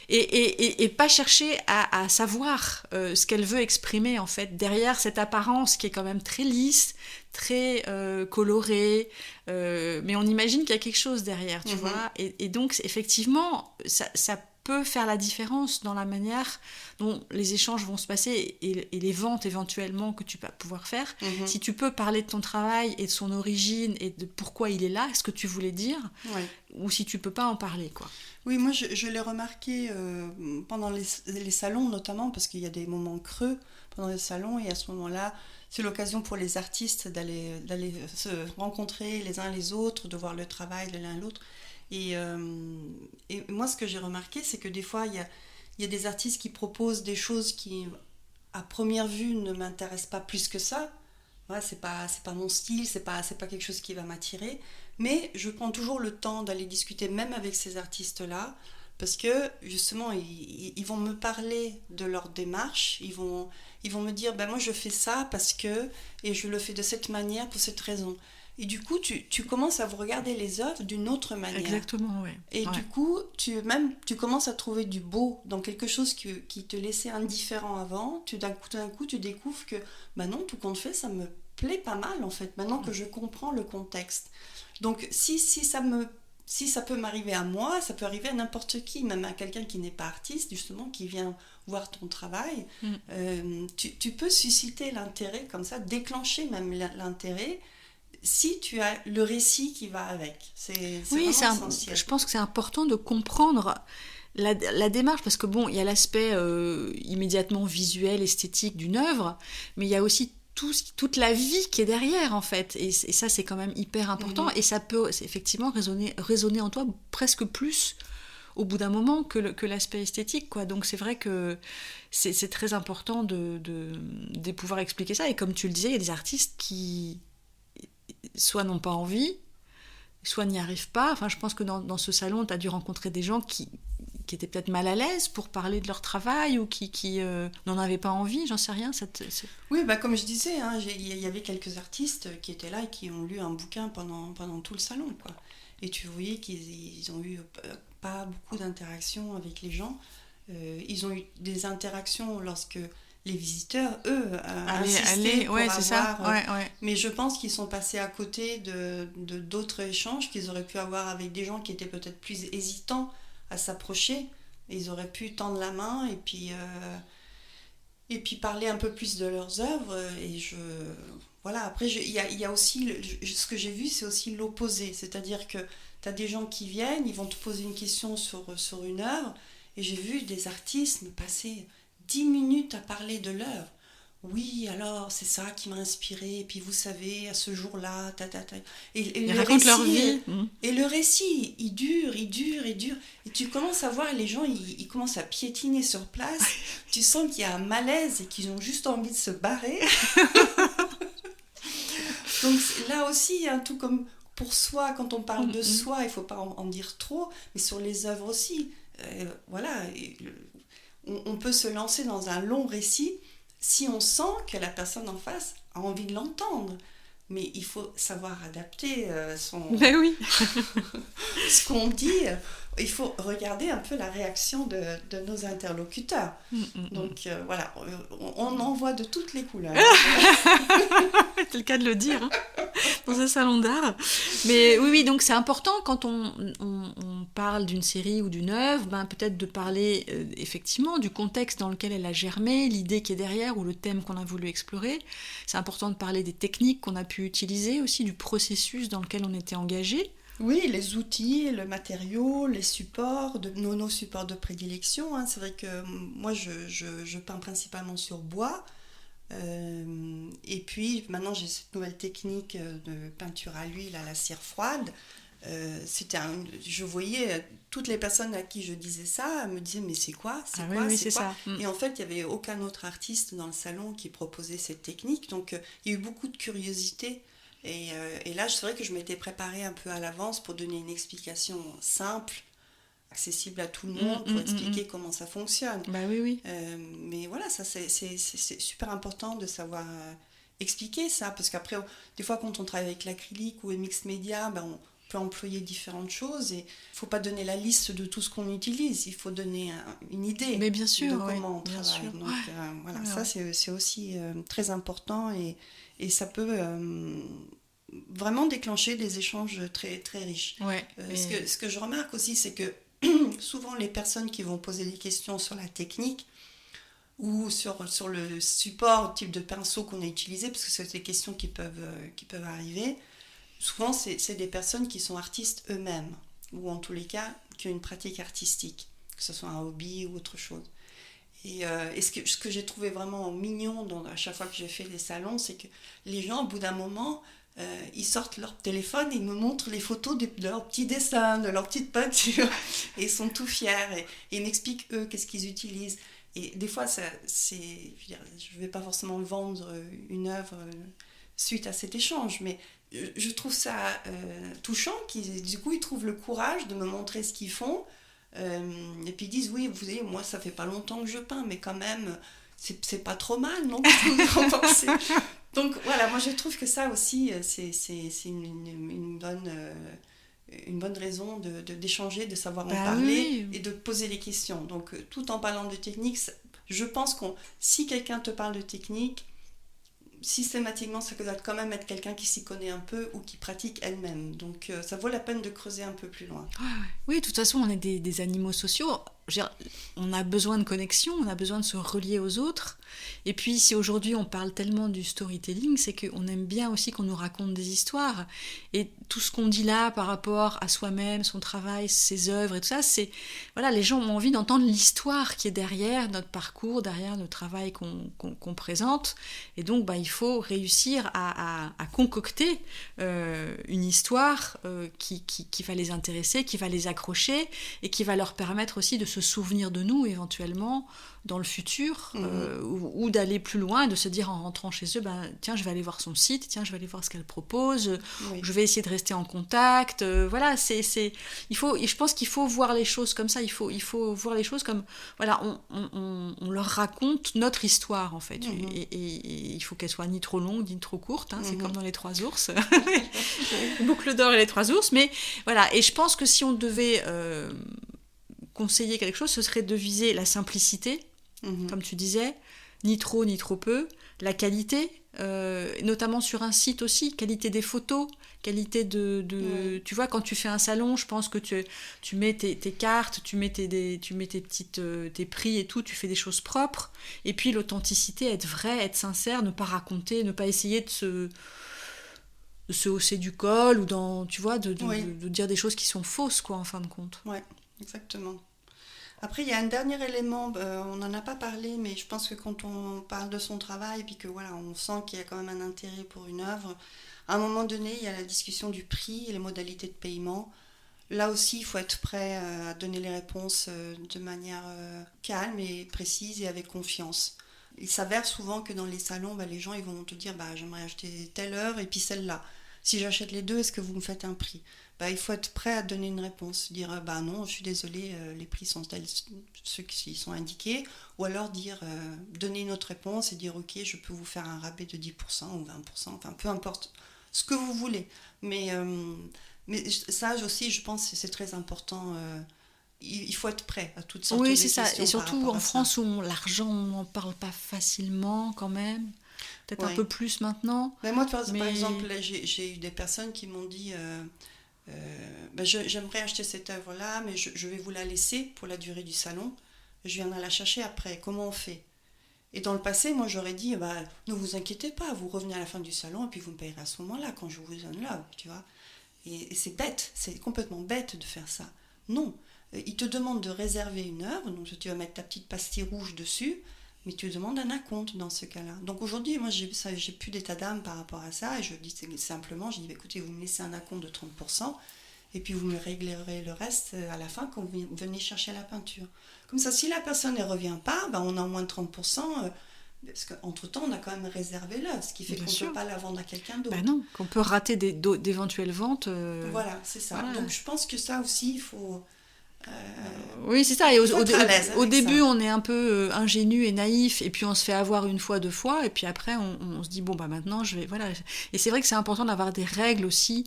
Et pas chercher à savoir ce qu'elle veut exprimer, en fait, derrière cette apparence qui est quand même très lisse, très colorée, mais on imagine qu'il y a quelque chose derrière, tu vois. Et donc, effectivement, ça peut faire la différence dans la manière dont les échanges vont se passer et les ventes éventuellement que tu vas pouvoir faire. Si tu peux parler de ton travail et de son origine et de pourquoi il est là, ce que tu voulais dire, ou si tu peux pas en parler, quoi. Oui, moi je l'ai remarqué pendant les salons notamment, parce qu'il y a des moments creux pendant les salons, et à ce moment-là, c'est l'occasion pour les artistes d'aller se rencontrer les uns les autres, de voir le travail de l'un l'autre. Et moi, ce que j'ai remarqué, c'est que des fois, il y a des artistes qui proposent des choses qui, à première vue, ne m'intéressent pas plus que ça. Ouais, c'est pas mon style, c'est pas quelque chose qui va m'attirer. Mais je prends toujours le temps d'aller discuter, même avec ces artistes-là, parce que, justement, ils vont me parler de leur démarche, ils vont me dire, ben moi, je fais ça parce que, et je le fais de cette manière, pour cette raison. Et du coup, tu commences à vous regarder les œuvres d'une autre manière. Exactement, oui. Et du coup, tu commences à trouver du beau dans quelque chose qui te laissait indifférent avant. D'un coup, tu découvres que, bah non, tout compte fait, ça me plaît pas mal, en fait, maintenant que je comprends le contexte. Donc, si ça peut m'arriver à moi, ça peut arriver à n'importe qui, même à quelqu'un qui n'est pas artiste, justement, qui vient voir ton travail. Tu peux susciter l'intérêt comme ça, déclencher même l'intérêt, si tu as le récit qui va avec. C'est vraiment essentiel. Je pense que c'est important de comprendre la démarche, parce que bon, il y a l'aspect immédiatement visuel, esthétique d'une œuvre, mais il y a aussi toute la vie qui est derrière, en fait. Et ça, c'est quand même hyper important. Et ça peut effectivement résonner en toi presque plus au bout d'un moment que l'aspect esthétique, quoi. Donc c'est vrai que c'est très important de pouvoir expliquer ça. Et comme tu le disais, il y a des artistes qui soit n'ont pas envie, soit n'y arrivent pas. Enfin, je pense que dans ce salon, tu as dû rencontrer des gens qui étaient peut-être mal à l'aise pour parler de leur travail, ou qui n'en avaient pas envie, j'en sais rien. Oui, bah, comme je disais, hein, il y avait quelques artistes qui étaient là et qui ont lu un bouquin pendant tout le salon, quoi. Et tu voyais qu'ils ont eu pas beaucoup d'interactions avec les gens. Ils ont eu des interactions lorsque les visiteurs, eux, insistaient pour avoir... c'est ça. Mais je pense qu'ils sont passés à côté d'autres échanges qu'ils auraient pu avoir avec des gens qui étaient peut-être plus hésitants à s'approcher. Ils auraient pu tendre la main et puis parler un peu plus de leurs œuvres. Voilà, après, il y a aussi... ce que j'ai vu, c'est aussi l'opposé. C'est-à-dire que tu as des gens qui viennent, ils vont te poser une question sur une œuvre, et j'ai vu des artistes me passer 10 minutes à parler de l'œuvre. Oui, alors, c'est ça qui m'a inspiré, et puis vous savez, à ce jour-là, Et ils racontent leur vie. Et le récit, il dure. Et tu commences à voir les gens, ils commencent à piétiner sur place. Tu sens qu'il y a un malaise et qu'ils ont juste envie de se barrer. là aussi, hein, tout comme pour soi, quand on parle de soi, il ne faut pas en dire trop, mais sur les œuvres aussi. Voilà, on peut se lancer dans un long récit si on sent que la personne en face a envie de l'entendre. Mais il faut savoir adapter Ben oui. ce qu'on dit. Il faut regarder un peu la réaction de nos interlocuteurs. Donc voilà, on en voit de toutes les couleurs. C'est le cas de le dire, hein, dans un salon d'art. Mais oui, donc c'est important quand on parle d'une série ou d'une œuvre, peut-être de parler effectivement du contexte dans lequel elle a germé, l'idée qui est derrière ou le thème qu'on a voulu explorer. C'est important de parler des techniques qu'on a pu utiliser aussi, du processus dans lequel on était engagé. Oui, les outils, le matériau, les supports, nos supports de prédilection. Hein. C'est vrai que moi, je peins principalement sur bois. Et puis, maintenant, j'ai cette nouvelle technique de peinture à l'huile, à la cire froide. Je voyais toutes les personnes à qui je disais ça me disaient mais c'est quoi c'est ça. Et en fait il n'y avait aucun autre artiste dans le salon qui proposait cette technique, donc il y a eu beaucoup de curiosité et là c'est vrai que je m'étais préparée un peu à l'avance pour donner une explication simple, accessible à tout le monde, pour expliquer comment ça fonctionne. Oui. Mais voilà, ça c'est super important de savoir expliquer ça, parce qu'après des fois quand on travaille avec l'acrylique ou les mix média, on peut employer différentes choses et il ne faut pas donner la liste de tout ce qu'on utilise, il faut donner une idée mais bien sûr, de comment on travaille. Sûr. Donc voilà, ça c'est aussi très important et ça peut vraiment déclencher des échanges très, très riches. Ouais, ce que je remarque aussi, c'est que souvent les personnes qui vont poser des questions sur la technique ou sur le support, type de pinceau qu'on a utilisé, parce que c'est des questions qui peuvent arriver. Souvent, c'est des personnes qui sont artistes eux-mêmes, ou en tous les cas, qui ont une pratique artistique, que ce soit un hobby ou autre chose. Et ce que j'ai trouvé vraiment mignon à chaque fois que j'ai fait les salons, c'est que les gens, au bout d'un moment, ils sortent leur téléphone et ils me montrent les photos de leurs petits dessins, de leurs petites peintures, et ils sont tout fiers, et ils m'expliquent, eux, qu'est-ce qu'ils utilisent. Et des fois, je ne vais pas forcément vendre une œuvre suite à cet échange, mais je trouve ça touchant du coup ils trouvent le courage de me montrer ce qu'ils font et puis ils disent oui, vous savez, moi ça fait pas longtemps que je peins, mais quand même c'est pas trop mal, non? Donc voilà, moi je trouve que ça aussi c'est une bonne raison d'échanger, de savoir en parler et de poser les questions. Donc tout en parlant de technique, je pense que si quelqu'un te parle de technique, systématiquement, ça doit quand même être quelqu'un qui s'y connaît un peu ou qui pratique elle-même. Donc, ça vaut la peine de creuser un peu plus loin. Oui, de toute façon, on est des animaux sociaux. On a besoin de connexion, on a besoin de se relier aux autres. Et puis, si aujourd'hui on parle tellement du storytelling, c'est qu'on aime bien aussi qu'on nous raconte des histoires. Et tout ce qu'on dit là par rapport à soi-même, son travail, ses œuvres et tout ça, voilà, les gens ont envie d'entendre l'histoire qui est derrière notre parcours, derrière le travail qu'on présente. Et donc, il faut réussir à concocter une histoire qui va les intéresser, qui va les accrocher et qui va leur permettre aussi de se souvenir de nous éventuellement dans le futur, ou d'aller plus loin et de se dire en rentrant chez eux, tiens, je vais aller voir son site, tiens, je vais aller voir ce qu'elle propose, je vais essayer de rester en contact. Voilà, je pense qu'il faut voir les choses comme ça, il faut voir les choses comme, voilà, on leur raconte notre histoire en fait, et il faut qu'elle soit ni trop longue ni trop courte, hein, c'est comme dans Les Trois Ours, Boucle d'or et Les Trois Ours, mais voilà, et je pense que si on devait conseiller quelque chose, ce serait de viser la simplicité, comme tu disais, ni trop ni trop peu, la qualité, notamment sur un site aussi, qualité des photos, qualité tu vois, quand tu fais un salon, je pense que tu mets tes cartes, tu mets tes petites tes prix et tout, tu fais des choses propres, et puis l'authenticité, être vrai, être sincère, ne pas raconter, ne pas essayer de se hausser du col ou de dire des choses qui sont fausses, quoi, en fin de compte. Ouais, exactement. Après, il y a un dernier élément, on n'en a pas parlé, mais je pense que quand on parle de son travail, puis que voilà, on sent qu'il y a quand même un intérêt pour une œuvre, à un moment donné, il y a la discussion du prix et les modalités de paiement. Là aussi, il faut être prêt à donner les réponses de manière calme et précise et avec confiance. Il s'avère souvent que dans les salons, les gens ils vont te dire j'aimerais acheter telle œuvre et puis celle-là. Si j'achète les deux, est-ce que vous me faites un prix? Il faut être prêt à donner une réponse. Dire, non, je suis désolée, les prix sont tels, ceux qui sont indiqués. Ou alors donner une autre réponse et dire, ok, je peux vous faire un rabais de 10% ou 20%, enfin peu importe ce que vous voulez. Mais ça aussi, je pense que c'est très important. Il faut être prêt à toutes sortes de Oui, questions. c'est ça. Et surtout en France ça. où l'argent, on n'en parle pas facilement quand même. Peut-être un peu plus maintenant. Mais moi, par exemple, j'ai eu des personnes qui m'ont dit j'aimerais acheter cette œuvre-là, mais je vais vous la laisser pour la durée du salon. Je viendrai la chercher après. Comment on fait? Et dans le passé, moi, j'aurais dit ne vous inquiétez pas, vous revenez à la fin du salon et puis vous me payerez à ce moment-là, quand je vous donne l'œuvre, tu vois. Et c'est bête, c'est complètement bête de faire ça. Non, ils te demandent de réserver une œuvre, donc tu vas mettre ta petite pastille rouge dessus, mais tu demandes un acompte dans ce cas-là. Donc aujourd'hui, moi, j'ai plus d'état d'âme par rapport à ça, et je dis simplement, écoutez, vous me laissez un acompte de 30%, et puis vous me réglerez le reste à la fin quand vous venez chercher la peinture. Comme ça, si la personne ne revient pas, on a au moins de 30%, parce qu'entre-temps, on a quand même réservé l'œuvre, ce qui fait qu'on ne peut pas la vendre à quelqu'un d'autre. Non, qu'on peut rater d'éventuelles ventes. Voilà, c'est ça. Voilà. Donc je pense que ça aussi, il faut... oui, c'est ça. Et au début, on est un peu ingénu et naïf, et puis on se fait avoir une fois, deux fois, et puis après, on se dit, maintenant, je vais... Voilà. Et c'est vrai que c'est important d'avoir des règles aussi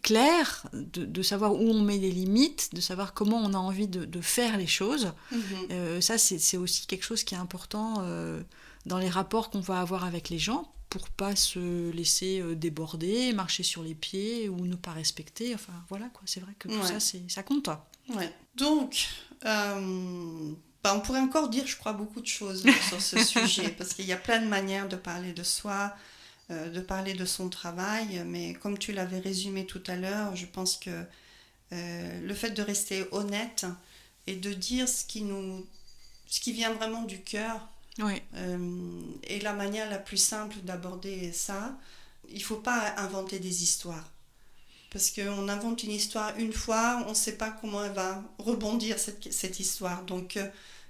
claires, de savoir où on met les limites, de savoir comment on a envie de faire les choses. Ça, c'est aussi quelque chose qui est important dans les rapports qu'on va avoir avec les gens, pour pas se laisser déborder, marcher sur les pieds ou ne pas respecter. Enfin, voilà, quoi. C'est vrai que tout ça, ça compte. Ouais. Donc, on pourrait encore dire, je crois, beaucoup de choses sur ce sujet, parce qu'il y a plein de manières de parler de soi, de parler de son travail, mais comme tu l'avais résumé tout à l'heure, je pense que le fait de rester honnête et de dire ce qui vient vraiment du cœur, est la manière la plus simple d'aborder ça. Il ne faut pas inventer des histoires. Parce qu'on invente une histoire une fois, on ne sait pas comment elle va rebondir, cette histoire. Donc,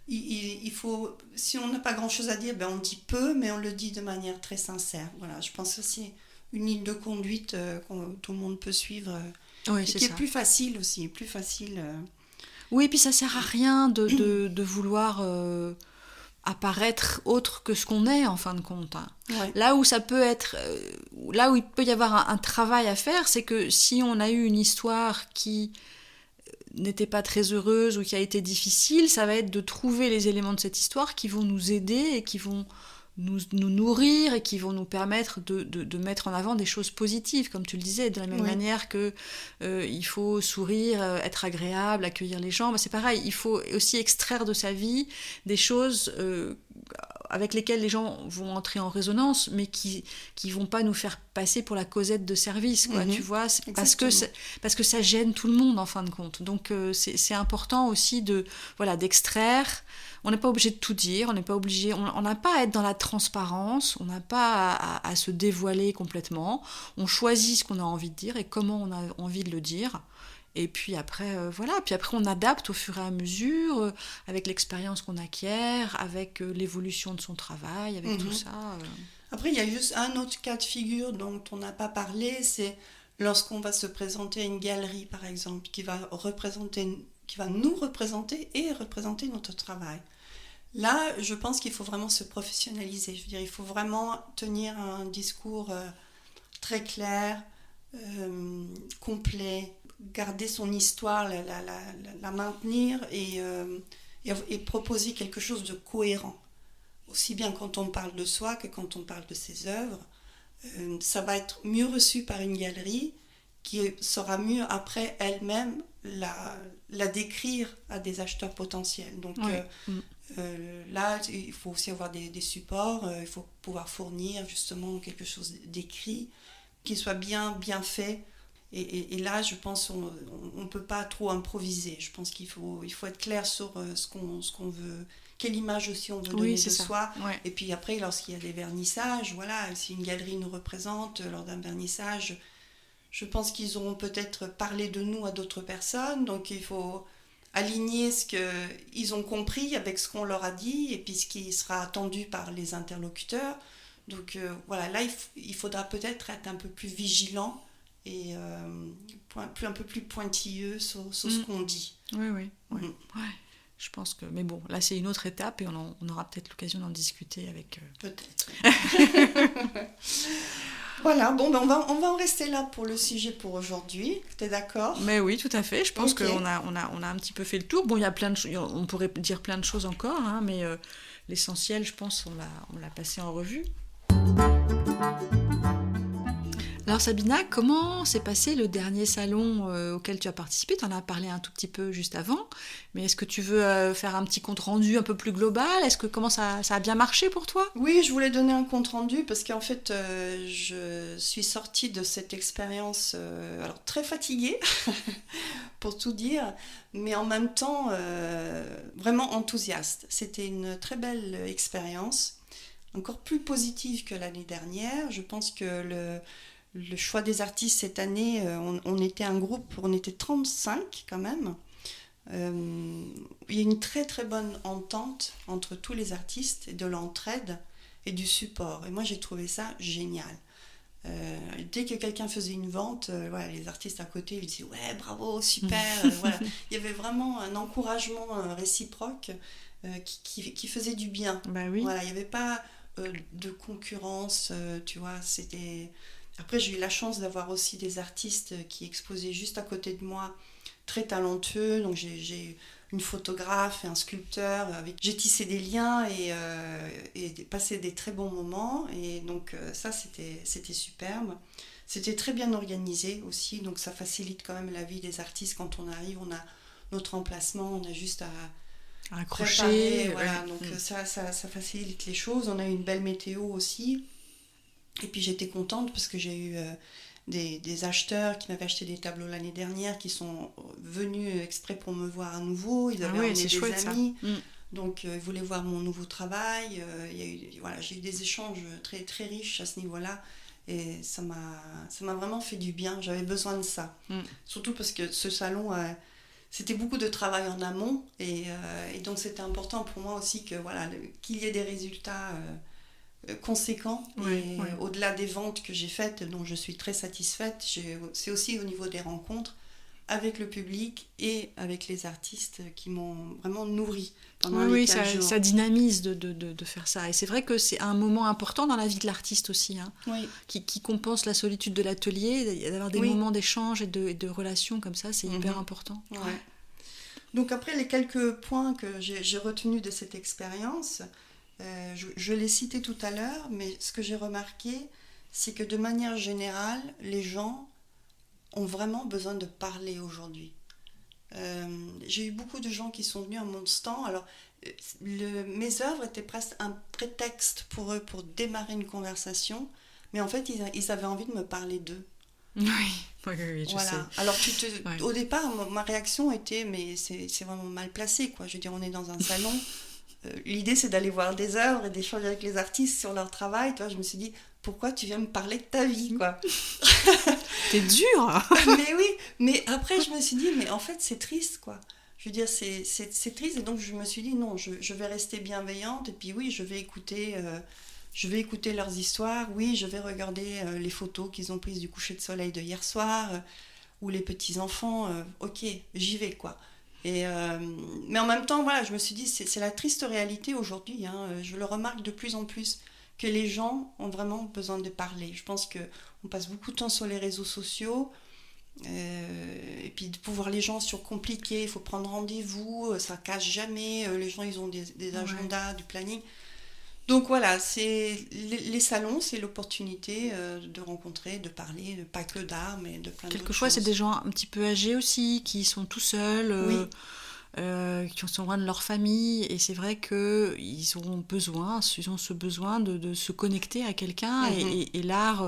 il faut, si on n'a pas grand-chose à dire, on dit peu, mais on le dit de manière très sincère. Voilà, je pense que c'est une ligne de conduite que tout le monde peut suivre, et qui est plus facile aussi, plus facile. Oui, et puis ça ne sert à rien de vouloir... apparaître autre que ce qu'on est en fin de compte. Là où ça peut être, là où il peut y avoir un travail à faire, c'est que si on a eu une histoire qui n'était pas très heureuse ou qui a été difficile, ça va être de trouver les éléments de cette histoire qui vont nous aider et qui vont nous nourrir et qui vont nous permettre de mettre en avant des choses positives, comme tu le disais, de la même manière que il faut sourire, être agréable, accueillir les gens. C'est pareil, il faut aussi extraire de sa vie des choses avec lesquelles les gens vont entrer en résonance, mais qui vont pas nous faire passer pour la Cosette de service, quoi, tu vois, parce que ça gêne tout le monde en fin de compte. Donc c'est important aussi d'extraire. On n'est pas obligé de tout dire, on n'est pas obligé, on n'a pas à être dans la transparence, on n'a pas à se dévoiler complètement. On choisit ce qu'on a envie de dire et comment on a envie de le dire. Et puis après, puis après on adapte au fur et à mesure, avec l'expérience qu'on acquiert, avec l'évolution de son travail, avec tout ça. Après, il y a juste un autre cas de figure dont on n'a pas parlé, c'est lorsqu'on va se présenter à une galerie, par exemple, qui va nous représenter et représenter notre travail. Là, je pense qu'il faut vraiment se professionnaliser. Je veux dire, il faut vraiment tenir un discours très clair, complet, garder son histoire, la maintenir et proposer quelque chose de cohérent. Aussi bien quand on parle de soi que quand on parle de ses œuvres. Ça va être mieux reçu par une galerie qui saura mieux après elle-même la décrire à des acheteurs potentiels. Donc là, il faut aussi avoir des supports, il faut pouvoir fournir justement quelque chose d'écrit qui soit bien fait. Et là, je pense qu'on ne peut pas trop improviser. Je pense qu'il faut être clair sur ce qu'on veut, quelle image aussi on veut donner de soi. Ouais. Et puis après, lorsqu'il y a des vernissages, si une galerie nous représente lors d'un vernissage, je pense qu'ils auront peut-être parlé de nous à d'autres personnes. Donc il faut aligner ce qu'ils ont compris avec ce qu'on leur a dit et puis ce qui sera attendu par les interlocuteurs. Donc voilà, là il faudra peut-être être un peu plus vigilant et un peu plus pointilleux sur ce qu'on dit. Oui, ouais. Je pense que... Mais bon, là c'est une autre étape et on aura peut-être l'occasion d'en discuter avec... Peut-être. Voilà, bon, ben on va en rester là pour le sujet pour aujourd'hui. T'es d'accord? Mais oui, tout à fait. Je pense qu'on a un petit peu fait le tour. Bon, il y a plein de on pourrait dire plein de choses encore, hein, mais l'essentiel, je pense, on l'a passé en revue. Alors Sabina, comment s'est passé le dernier salon auquel tu as participé? Tu en as parlé un tout petit peu juste avant, mais est-ce que tu veux faire un petit compte-rendu un peu plus global? Comment ça a bien marché pour toi? Oui, je voulais donner un compte-rendu parce qu'en fait, je suis sortie de cette expérience alors très fatiguée, pour tout dire, mais en même temps vraiment enthousiaste. C'était une très belle expérience, encore plus positive que l'année dernière. Je pense que le choix des artistes cette année, on était un groupe, on était 35 quand même. Il y a une très très bonne entente entre tous les artistes, et de l'entraide et du support. Et moi j'ai trouvé ça génial. Dès que quelqu'un faisait une vente, voilà, les artistes à côté ils disaient ouais bravo, super. Voilà. Il y avait vraiment un encouragement réciproque qui faisait du bien. Bah oui. Voilà, il n'y avait pas de concurrence, tu vois, c'était... Après, j'ai eu la chance d'avoir aussi des artistes qui exposaient juste à côté de moi, très talentueux. Donc, j'ai une photographe et un sculpteur. J'ai tissé des liens et passé des très bons moments. Et donc, ça, c'était superbe. C'était très bien organisé aussi. Donc, ça facilite quand même la vie des artistes. Quand on arrive, on a notre emplacement, on a juste à accrocher. Voilà. Donc, ça facilite les choses. On a eu une belle météo aussi. Et puis j'étais contente parce que j'ai eu des acheteurs qui m'avaient acheté des tableaux l'année dernière qui sont venus exprès pour me voir à nouveau. Ils avaient amené des chouette, amis. Donc ils voulaient voir mon nouveau travail. J'ai eu des échanges très, très riches à ce niveau-là. Et ça m'a vraiment fait du bien. J'avais besoin de ça. Surtout parce que ce salon, c'était beaucoup de travail en amont. Et donc c'était important pour moi aussi qu'il y ait des résultats conséquent. Au-delà des ventes que j'ai faites, dont je suis très satisfaite, c'est aussi au niveau des rencontres avec le public et avec les artistes qui m'ont vraiment nourrie pendant les 15 jours. Ça dynamise de faire ça. Et c'est vrai que c'est un moment important dans la vie de l'artiste aussi, hein, qui compense la solitude de l'atelier, d'avoir des moments d'échange et de relations comme ça, c'est hyper important. Ouais. Donc après, les quelques points que j'ai retenus de cette expérience, je l'ai cité tout à l'heure, mais ce que j'ai remarqué, c'est que de manière générale, les gens ont vraiment besoin de parler aujourd'hui. J'ai eu beaucoup de gens qui sont venus à mon stand. Alors, mes œuvres étaient presque un prétexte pour eux pour démarrer une conversation, mais en fait, ils avaient envie de me parler d'eux. Oui, je sais. Alors, au départ, ma réaction était, mais c'est vraiment mal placé, quoi. Je veux dire, on est dans un salon. L'idée, c'est d'aller voir des œuvres et d'échanger avec les artistes sur leur travail. Toi, je me suis dit, pourquoi tu viens me parler de ta vie, quoi? T'es dur. Mais oui, mais après, je me suis dit, mais en fait, c'est triste, quoi. Je veux dire, c'est triste. Et donc, je me suis dit, non, je vais rester bienveillante. Et puis, oui, je vais écouter leurs histoires. Oui, je vais regarder les photos qu'ils ont prises du coucher de soleil de hier soir. Ou les petits-enfants. Ok, j'y vais, quoi. Mais en même temps, voilà, je me suis dit, c'est la triste réalité aujourd'hui. Je le remarque de plus en plus, que les gens ont vraiment besoin de parler. Je pense qu'on passe beaucoup de temps sur les réseaux sociaux. Et puis de pouvoir les gens surcompliquer, il faut prendre rendez-vous, ça casse jamais. Les gens, ils ont des agendas, du planning. Donc voilà, les salons, c'est l'opportunité de rencontrer, de parler, pas que d'art, mais de plein d'autres choses. Quelquefois, c'est des gens un petit peu âgés aussi, qui sont tout seuls, qui sont loin de leur famille, et c'est vrai qu'ils ont ce besoin de se connecter à quelqu'un, et l'art...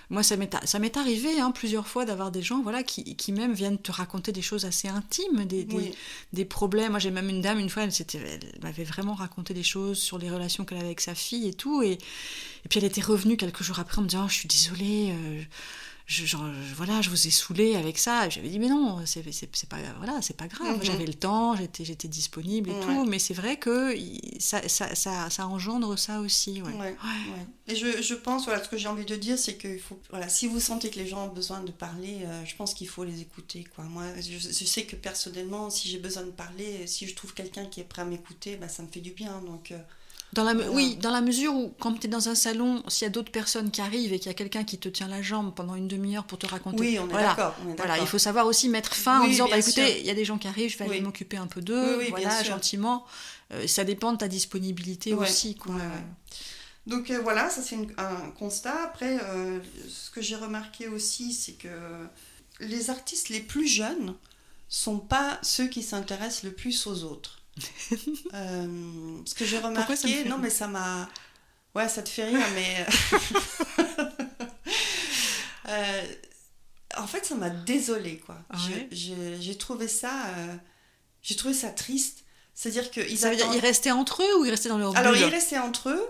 Moi, ça m'est arrivé plusieurs fois d'avoir des gens qui même viennent te raconter des choses assez intimes, des problèmes. Moi, j'ai même une dame, une fois, elle m'avait vraiment raconté des choses sur les relations qu'elle avait avec sa fille et tout. Et puis, elle était revenue quelques jours après en me disant « Je suis désolée, voilà, je vous ai saoulé avec ça. Et j'avais dit, mais non, c'est pas, voilà, c'est pas grave. J'avais le temps, j'étais disponible et tout. Mais c'est vrai que ça engendre ça aussi. Ouais. Et je pense, voilà, ce que j'ai envie de dire, c'est que voilà, si vous sentez que les gens ont besoin de parler, je pense qu'il faut les écouter, quoi. Moi, je sais que personnellement, si j'ai besoin de parler, si je trouve quelqu'un qui est prêt à m'écouter, ça me fait du bien. Donc, oui, dans la mesure où, quand tu es dans un salon, s'il y a d'autres personnes qui arrivent et qu'il y a quelqu'un qui te tient la jambe pendant une demi-heure pour te raconter... Oui, on est d'accord. Voilà, il faut savoir aussi mettre fin en disant, écoutez, il y a des gens qui arrivent, je vais aller m'occuper un peu d'eux, voilà, gentiment. Ça dépend de ta disponibilité aussi, quoi. Donc voilà, ça c'est un constat. Après, ce que j'ai remarqué aussi, c'est que les artistes les plus jeunes sont pas ceux qui s'intéressent le plus aux autres. Ce que j'ai remarqué, non mais ça m'a... Ouais, ça te fait rire, mais... en fait, ça m'a désolée, quoi. J'ai trouvé ça triste. C'est-à-dire qu'ils Ça veut dire qu'ils restaient entre eux ou ils restaient dans leur bulle ? Alors, ils restaient entre eux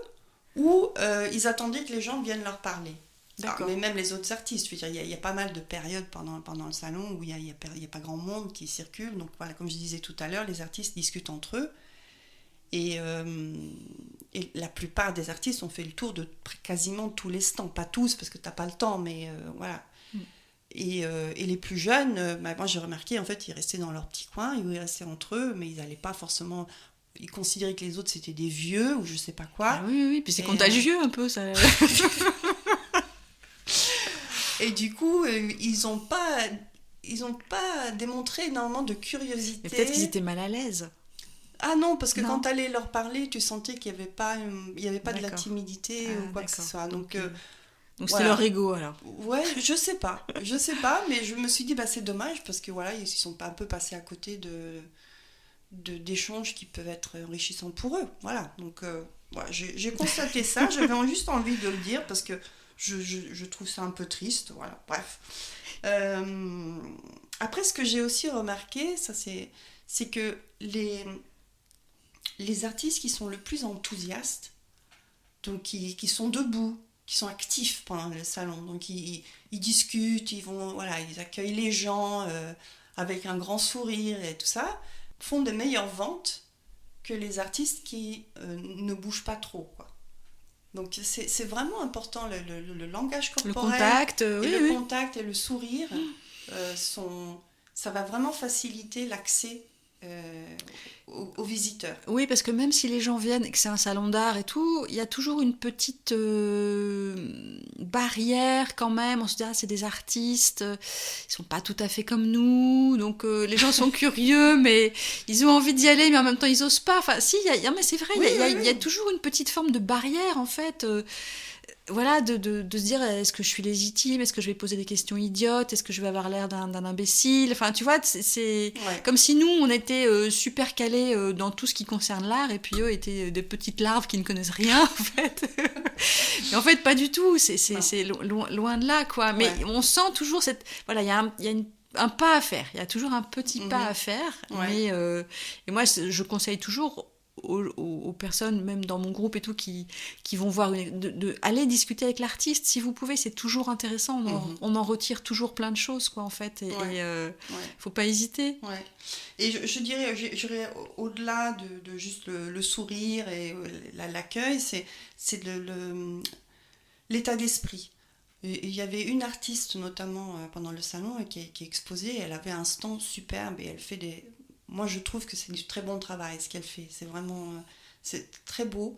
ou ils attendaient que les gens viennent leur parler. D'accord. Mais même les autres artistes, je veux dire, il y a pas mal de périodes pendant le salon où il y a pas grand monde qui circule. Donc voilà, comme je disais tout à l'heure, les artistes discutent entre eux. Et la plupart des artistes ont fait le tour de quasiment tous les stands. Pas tous, parce que t'as pas le temps, mais voilà. Et les plus jeunes, moi j'ai remarqué, en fait, ils restaient dans leur petit coin, ils restaient entre eux, mais ils n'allaient pas forcément... Ils considéraient que les autres c'était des vieux ou je sais pas quoi. Ah oui, puis c'est contagieux un peu, ça. Et du coup, ils n'ont pas démontré énormément de curiosité. Mais peut-être qu'ils étaient mal à l'aise. Ah non, parce que quand tu allais leur parler, tu sentais qu'il n'y avait pas de la timidité ou quoi que ce soit. Donc c'était leur ego alors. Ouais, je sais pas, mais je me suis dit c'est dommage parce que voilà, ils sont un peu passés à côté d'échanges qui peuvent être enrichissants pour eux. Voilà, donc voilà, j'ai constaté ça, j'avais juste envie de le dire parce que je trouve ça un peu triste, voilà, bref. Après, ce que j'ai aussi remarqué, ça c'est que les artistes qui sont le plus enthousiastes, donc qui sont debout, qui sont actifs pendant le salon, donc ils discutent, ils accueillent les gens avec un grand sourire et tout ça, font de meilleures ventes que les artistes qui ne bougent pas trop, quoi. Donc c'est vraiment important, le langage corporel, le contact, contact et le sourire, ça va vraiment faciliter l'accès aux visiteurs. Oui, parce que même si les gens viennent et que c'est un salon d'art et tout, il y a toujours une petite barrière quand même. On se dit, c'est des artistes, ils sont pas tout à fait comme nous, donc les gens sont curieux, mais ils ont envie d'y aller, mais en même temps ils osent pas. Enfin, si, mais c'est vrai, il y a toujours une petite forme de barrière en fait. Voilà, de se dire, est-ce que je suis légitime, est-ce que je vais poser des questions idiotes, est-ce que je vais avoir l'air d'un imbécile, enfin tu vois, c'est comme si nous on était super calés dans tout ce qui concerne l'art et puis eux étaient des petites larves qui ne connaissent rien en fait. Mais en fait pas du tout, c'est loin de là quoi, mais on sent toujours voilà, il y a un pas à faire, il y a toujours un petit pas à faire, mais et moi je conseille toujours aux personnes, même dans mon groupe et tout, qui vont voir, aller discuter avec l'artiste, si vous pouvez, c'est toujours intéressant, on en retire toujours plein de choses, quoi, en fait, et faut pas hésiter. Et je dirais, au-delà de juste le sourire et l'accueil, c'est l'état d'esprit. Il y avait une artiste, notamment pendant le salon, qui exposait, elle avait un stand superbe, et elle fait moi, je trouve que c'est du très bon travail, ce qu'elle fait. C'est vraiment... c'est très beau.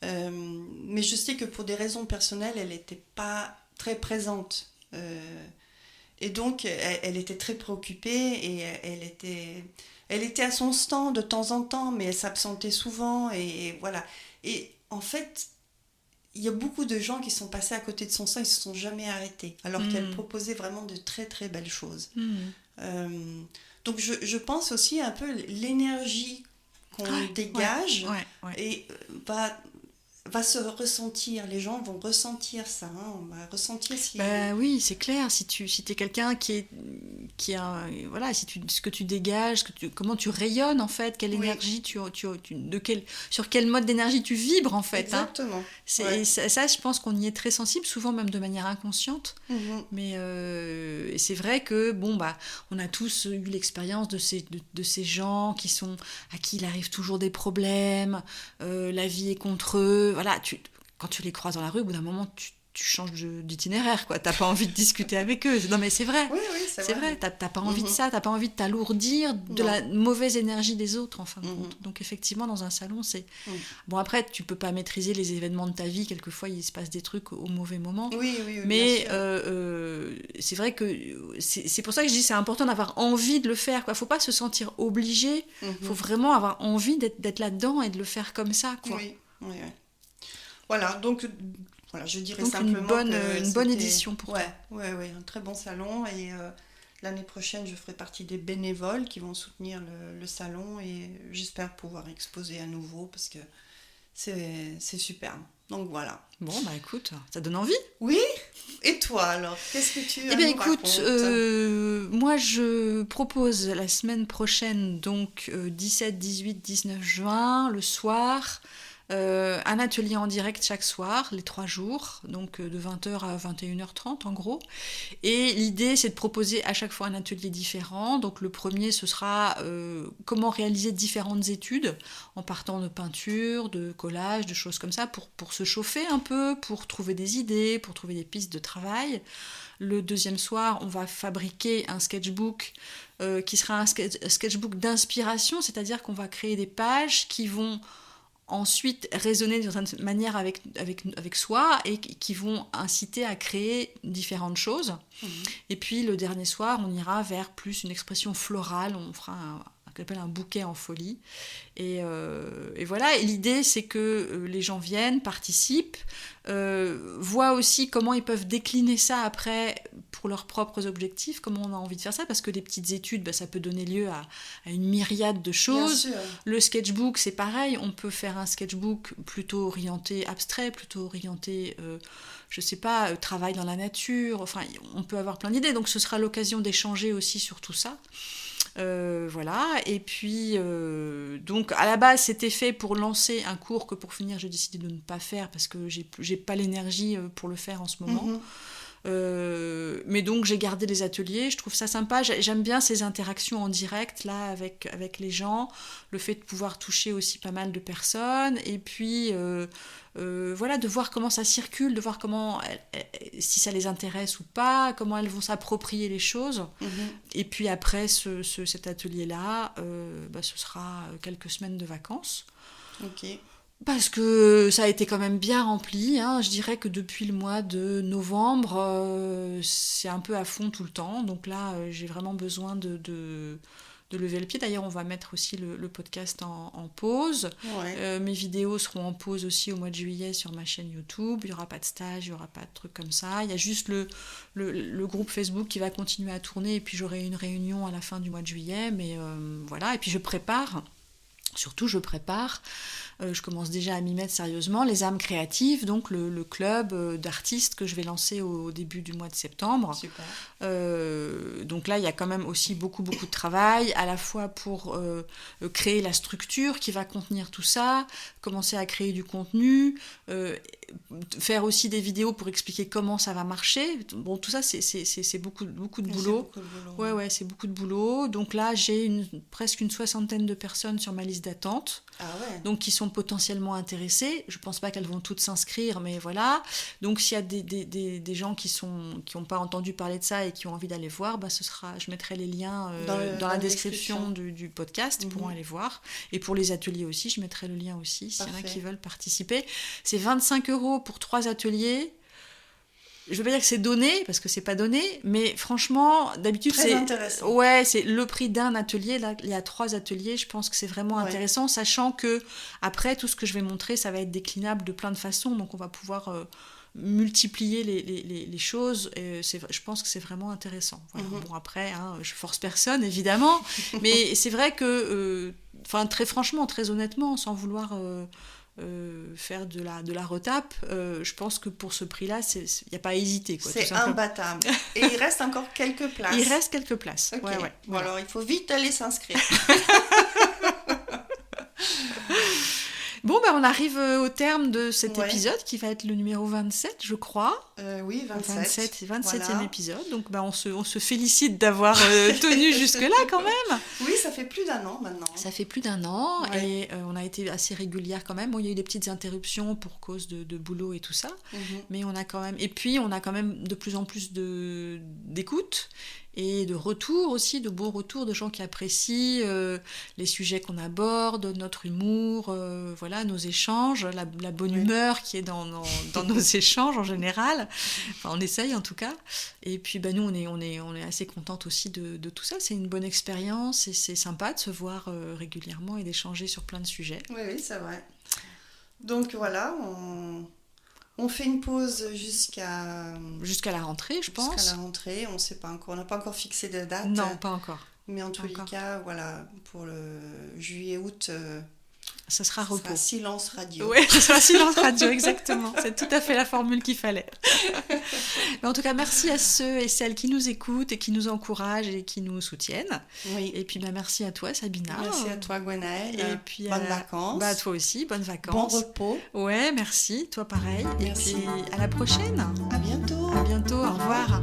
Mais je sais que pour des raisons personnelles, elle n'était pas très présente. Et donc, elle était très préoccupée et elle était à son stand de temps en temps, mais elle s'absentait souvent. Et voilà. Et en fait, il y a beaucoup de gens qui sont passés à côté de son stand, ils ne se sont jamais arrêtés, alors qu'elle proposait vraiment de très, très belles choses. Donc je pense aussi un peu l'énergie qu'on dégage et va se ressentir. Les gens vont ressentir ça. Hein. On va ressentir si... Oui, c'est clair. Si t'es quelqu'un voilà, ce que tu dégages, comment tu rayonnes en fait, quelle énergie sur quel mode d'énergie tu vibres en fait. Exactement. Hein. Ça, je pense qu'on y est très sensible, souvent même de manière inconsciente. Mais c'est vrai que on a tous eu l'expérience de ces gens à qui il arrive toujours des problèmes, la vie est contre eux. Voilà, quand tu les croises dans la rue, au bout d'un moment, tu changes d'itinéraire, quoi. T'as pas envie de discuter avec eux. Non, mais c'est vrai. Oui, c'est vrai. T'as pas envie de ça. T'as pas envie de t'alourdir de la mauvaise énergie des autres, en fin de compte. Donc, effectivement, dans un salon, c'est... Bon, après, tu peux pas maîtriser les événements de ta vie. Quelquefois, il se passe des trucs au mauvais moment. Oui, mais c'est vrai que... C'est pour ça que je dis c'est important d'avoir envie de le faire, quoi. Faut pas se sentir obligé. Faut vraiment avoir envie d'être là-dedans et de le faire comme ça, quoi. Oui. Voilà, donc... Voilà, je dirais donc simplement une bonne édition pour toi. Ouais, un très bon salon. Et l'année prochaine, je ferai partie des bénévoles qui vont soutenir le salon. Et j'espère pouvoir exposer à nouveau parce que c'est superbe. Donc voilà. Bon, écoute, ça donne envie. Oui. Et toi alors, qu'est-ce que tu Eh bien écoute, moi je propose la semaine prochaine, donc 17, 18, 19 juin, le soir... un atelier en direct chaque soir, les 3 jours, donc de 20h à 21h30 en gros. Et l'idée, c'est de proposer à chaque fois un atelier différent. Donc le premier, ce sera comment réaliser différentes études en partant de peinture, de collage, de choses comme ça, pour se chauffer un peu, pour trouver des idées, pour trouver des pistes de travail. Le deuxième soir, on va fabriquer un sketchbook qui sera un sketchbook d'inspiration, c'est-à-dire qu'on va créer des pages qui vont ensuite raisonner d'une certaine manière avec soi et qui vont inciter à créer différentes choses. Et puis le dernier soir, on ira vers plus une expression florale, on fera qu'on appelle un bouquet en folie. Et voilà, et l'idée c'est que les gens viennent, participent, voient aussi comment ils peuvent décliner ça après pour leurs propres objectifs, comment on a envie de faire ça, parce que les petites études, ça peut donner lieu à une myriade de choses. Le sketchbook, c'est pareil, on peut faire un sketchbook plutôt orienté abstrait, plutôt orienté, je sais pas, travail dans la nature, enfin, on peut avoir plein d'idées, donc ce sera l'occasion d'échanger aussi sur tout ça. Voilà, et puis donc à la base c'était fait pour lancer un cours que pour finir j'ai décidé de ne pas faire parce que j'ai pas l'énergie pour le faire en ce moment. Mais donc j'ai gardé les ateliers, je trouve ça sympa, j'aime bien ces interactions en direct là avec les gens, le fait de pouvoir toucher aussi pas mal de personnes, et puis voilà, de voir comment ça circule, de voir comment si ça les intéresse ou pas, comment elles vont s'approprier les choses. Et puis après cet atelier là ce sera quelques semaines de vacances. Ok. Parce que ça a été quand même bien rempli, hein. Je dirais que depuis le mois de novembre, c'est un peu à fond tout le temps. Donc là, j'ai vraiment besoin de lever le pied. D'ailleurs, on va mettre aussi le podcast en pause. Ouais. Mes vidéos seront en pause aussi au mois de juillet sur ma chaîne YouTube. Il n'y aura pas de stage, il n'y aura pas de trucs comme ça. Il y a juste le groupe Facebook qui va continuer à tourner. Et puis j'aurai une réunion à la fin du mois de juillet. Mais voilà, et puis je prépare. Je commence déjà à m'y mettre sérieusement, les âmes créatives, donc le club d'artistes que je vais lancer au début du mois de septembre. Super. Donc là, il y a quand même aussi beaucoup de travail, à la fois pour créer la structure qui va contenir tout ça, commencer à créer du contenu, faire aussi des vidéos pour expliquer comment ça va marcher. Bon, tout ça, c'est beaucoup de boulot. C'est beaucoup de boulot. Ouais, c'est beaucoup de boulot. Donc là, j'ai presque une 60aine de personnes sur ma liste d'attente. Ah ouais. Donc qui sont potentiellement intéressées. Je pense pas qu'elles vont toutes s'inscrire, mais voilà. Donc s'il y a des gens qui ont pas entendu parler de ça et qui ont envie d'aller voir, je mettrai les liens dans la description du podcast, ils pourront aller voir. Et pour les ateliers aussi, je mettrai le lien aussi, s'il y en a qui veulent participer. C'est 25 € pour 3 ateliers. Je veux pas dire que c'est donné, parce que c'est pas donné, mais franchement, d'habitude, très intéressant. Ouais, c'est le prix d'un atelier. Là, il y a 3 ateliers, je pense que c'est vraiment intéressant, sachant que après, tout ce que je vais montrer, ça va être déclinable de plein de façons, donc on va pouvoir multiplier les choses, et je pense que c'est vraiment intéressant. Voilà. Bon, après, je force personne, évidemment, mais c'est vrai que, très franchement, très honnêtement, sans vouloir faire de la retape, je pense que pour ce prix-là, il n'y a pas à hésiter. Quoi, c'est imbattable. Et il reste encore quelques places. Il reste quelques places. Okay. Ouais, bon, voilà. alors il faut vite aller s'inscrire. Bon, on arrive au terme de cet épisode qui va être le numéro 27, je crois. Oui, 27. 27e voilà. épisode. Donc, on se félicite d'avoir tenu jusque-là quand même. Oui, ça fait plus d'1 an maintenant. Ça fait plus d'1 an et on a été assez régulière quand même. Bon, il y a eu des petites interruptions pour cause de boulot et tout ça. Mais on a quand même... Et puis, on a quand même de plus en plus d'écoute et de retours aussi, de bons retours de gens qui apprécient les sujets qu'on aborde, notre humour, voilà, nos échanges, la bonne humeur qui est dans nos échanges en général. Enfin, on essaye en tout cas. Et puis nous, on est assez contente aussi de tout ça. C'est une bonne expérience et c'est sympa de se voir régulièrement et d'échanger sur plein de sujets. Oui, c'est vrai. Donc voilà, on fait une pause jusqu'à la rentrée, je pense. Jusqu'à la rentrée, on sait pas encore, on n'a pas encore fixé de date. Non, pas encore. Mais en tous les cas, voilà, pour le juillet-août, ça sera repos. Ça sera silence radio. Oui, ça sera silence radio, exactement. C'est tout à fait la formule qu'il fallait. Mais en tout cas, merci à ceux et celles qui nous écoutent et qui nous encouragent et qui nous soutiennent. Oui. Et puis merci à toi, Sabina. Merci à toi, Gwenaëlle. Et puis bonnes vacances. À toi aussi, bonnes vacances. Bon repos. Ouais, merci. Toi pareil. Merci. Et puis à la prochaine. À bientôt. À bientôt. Au revoir.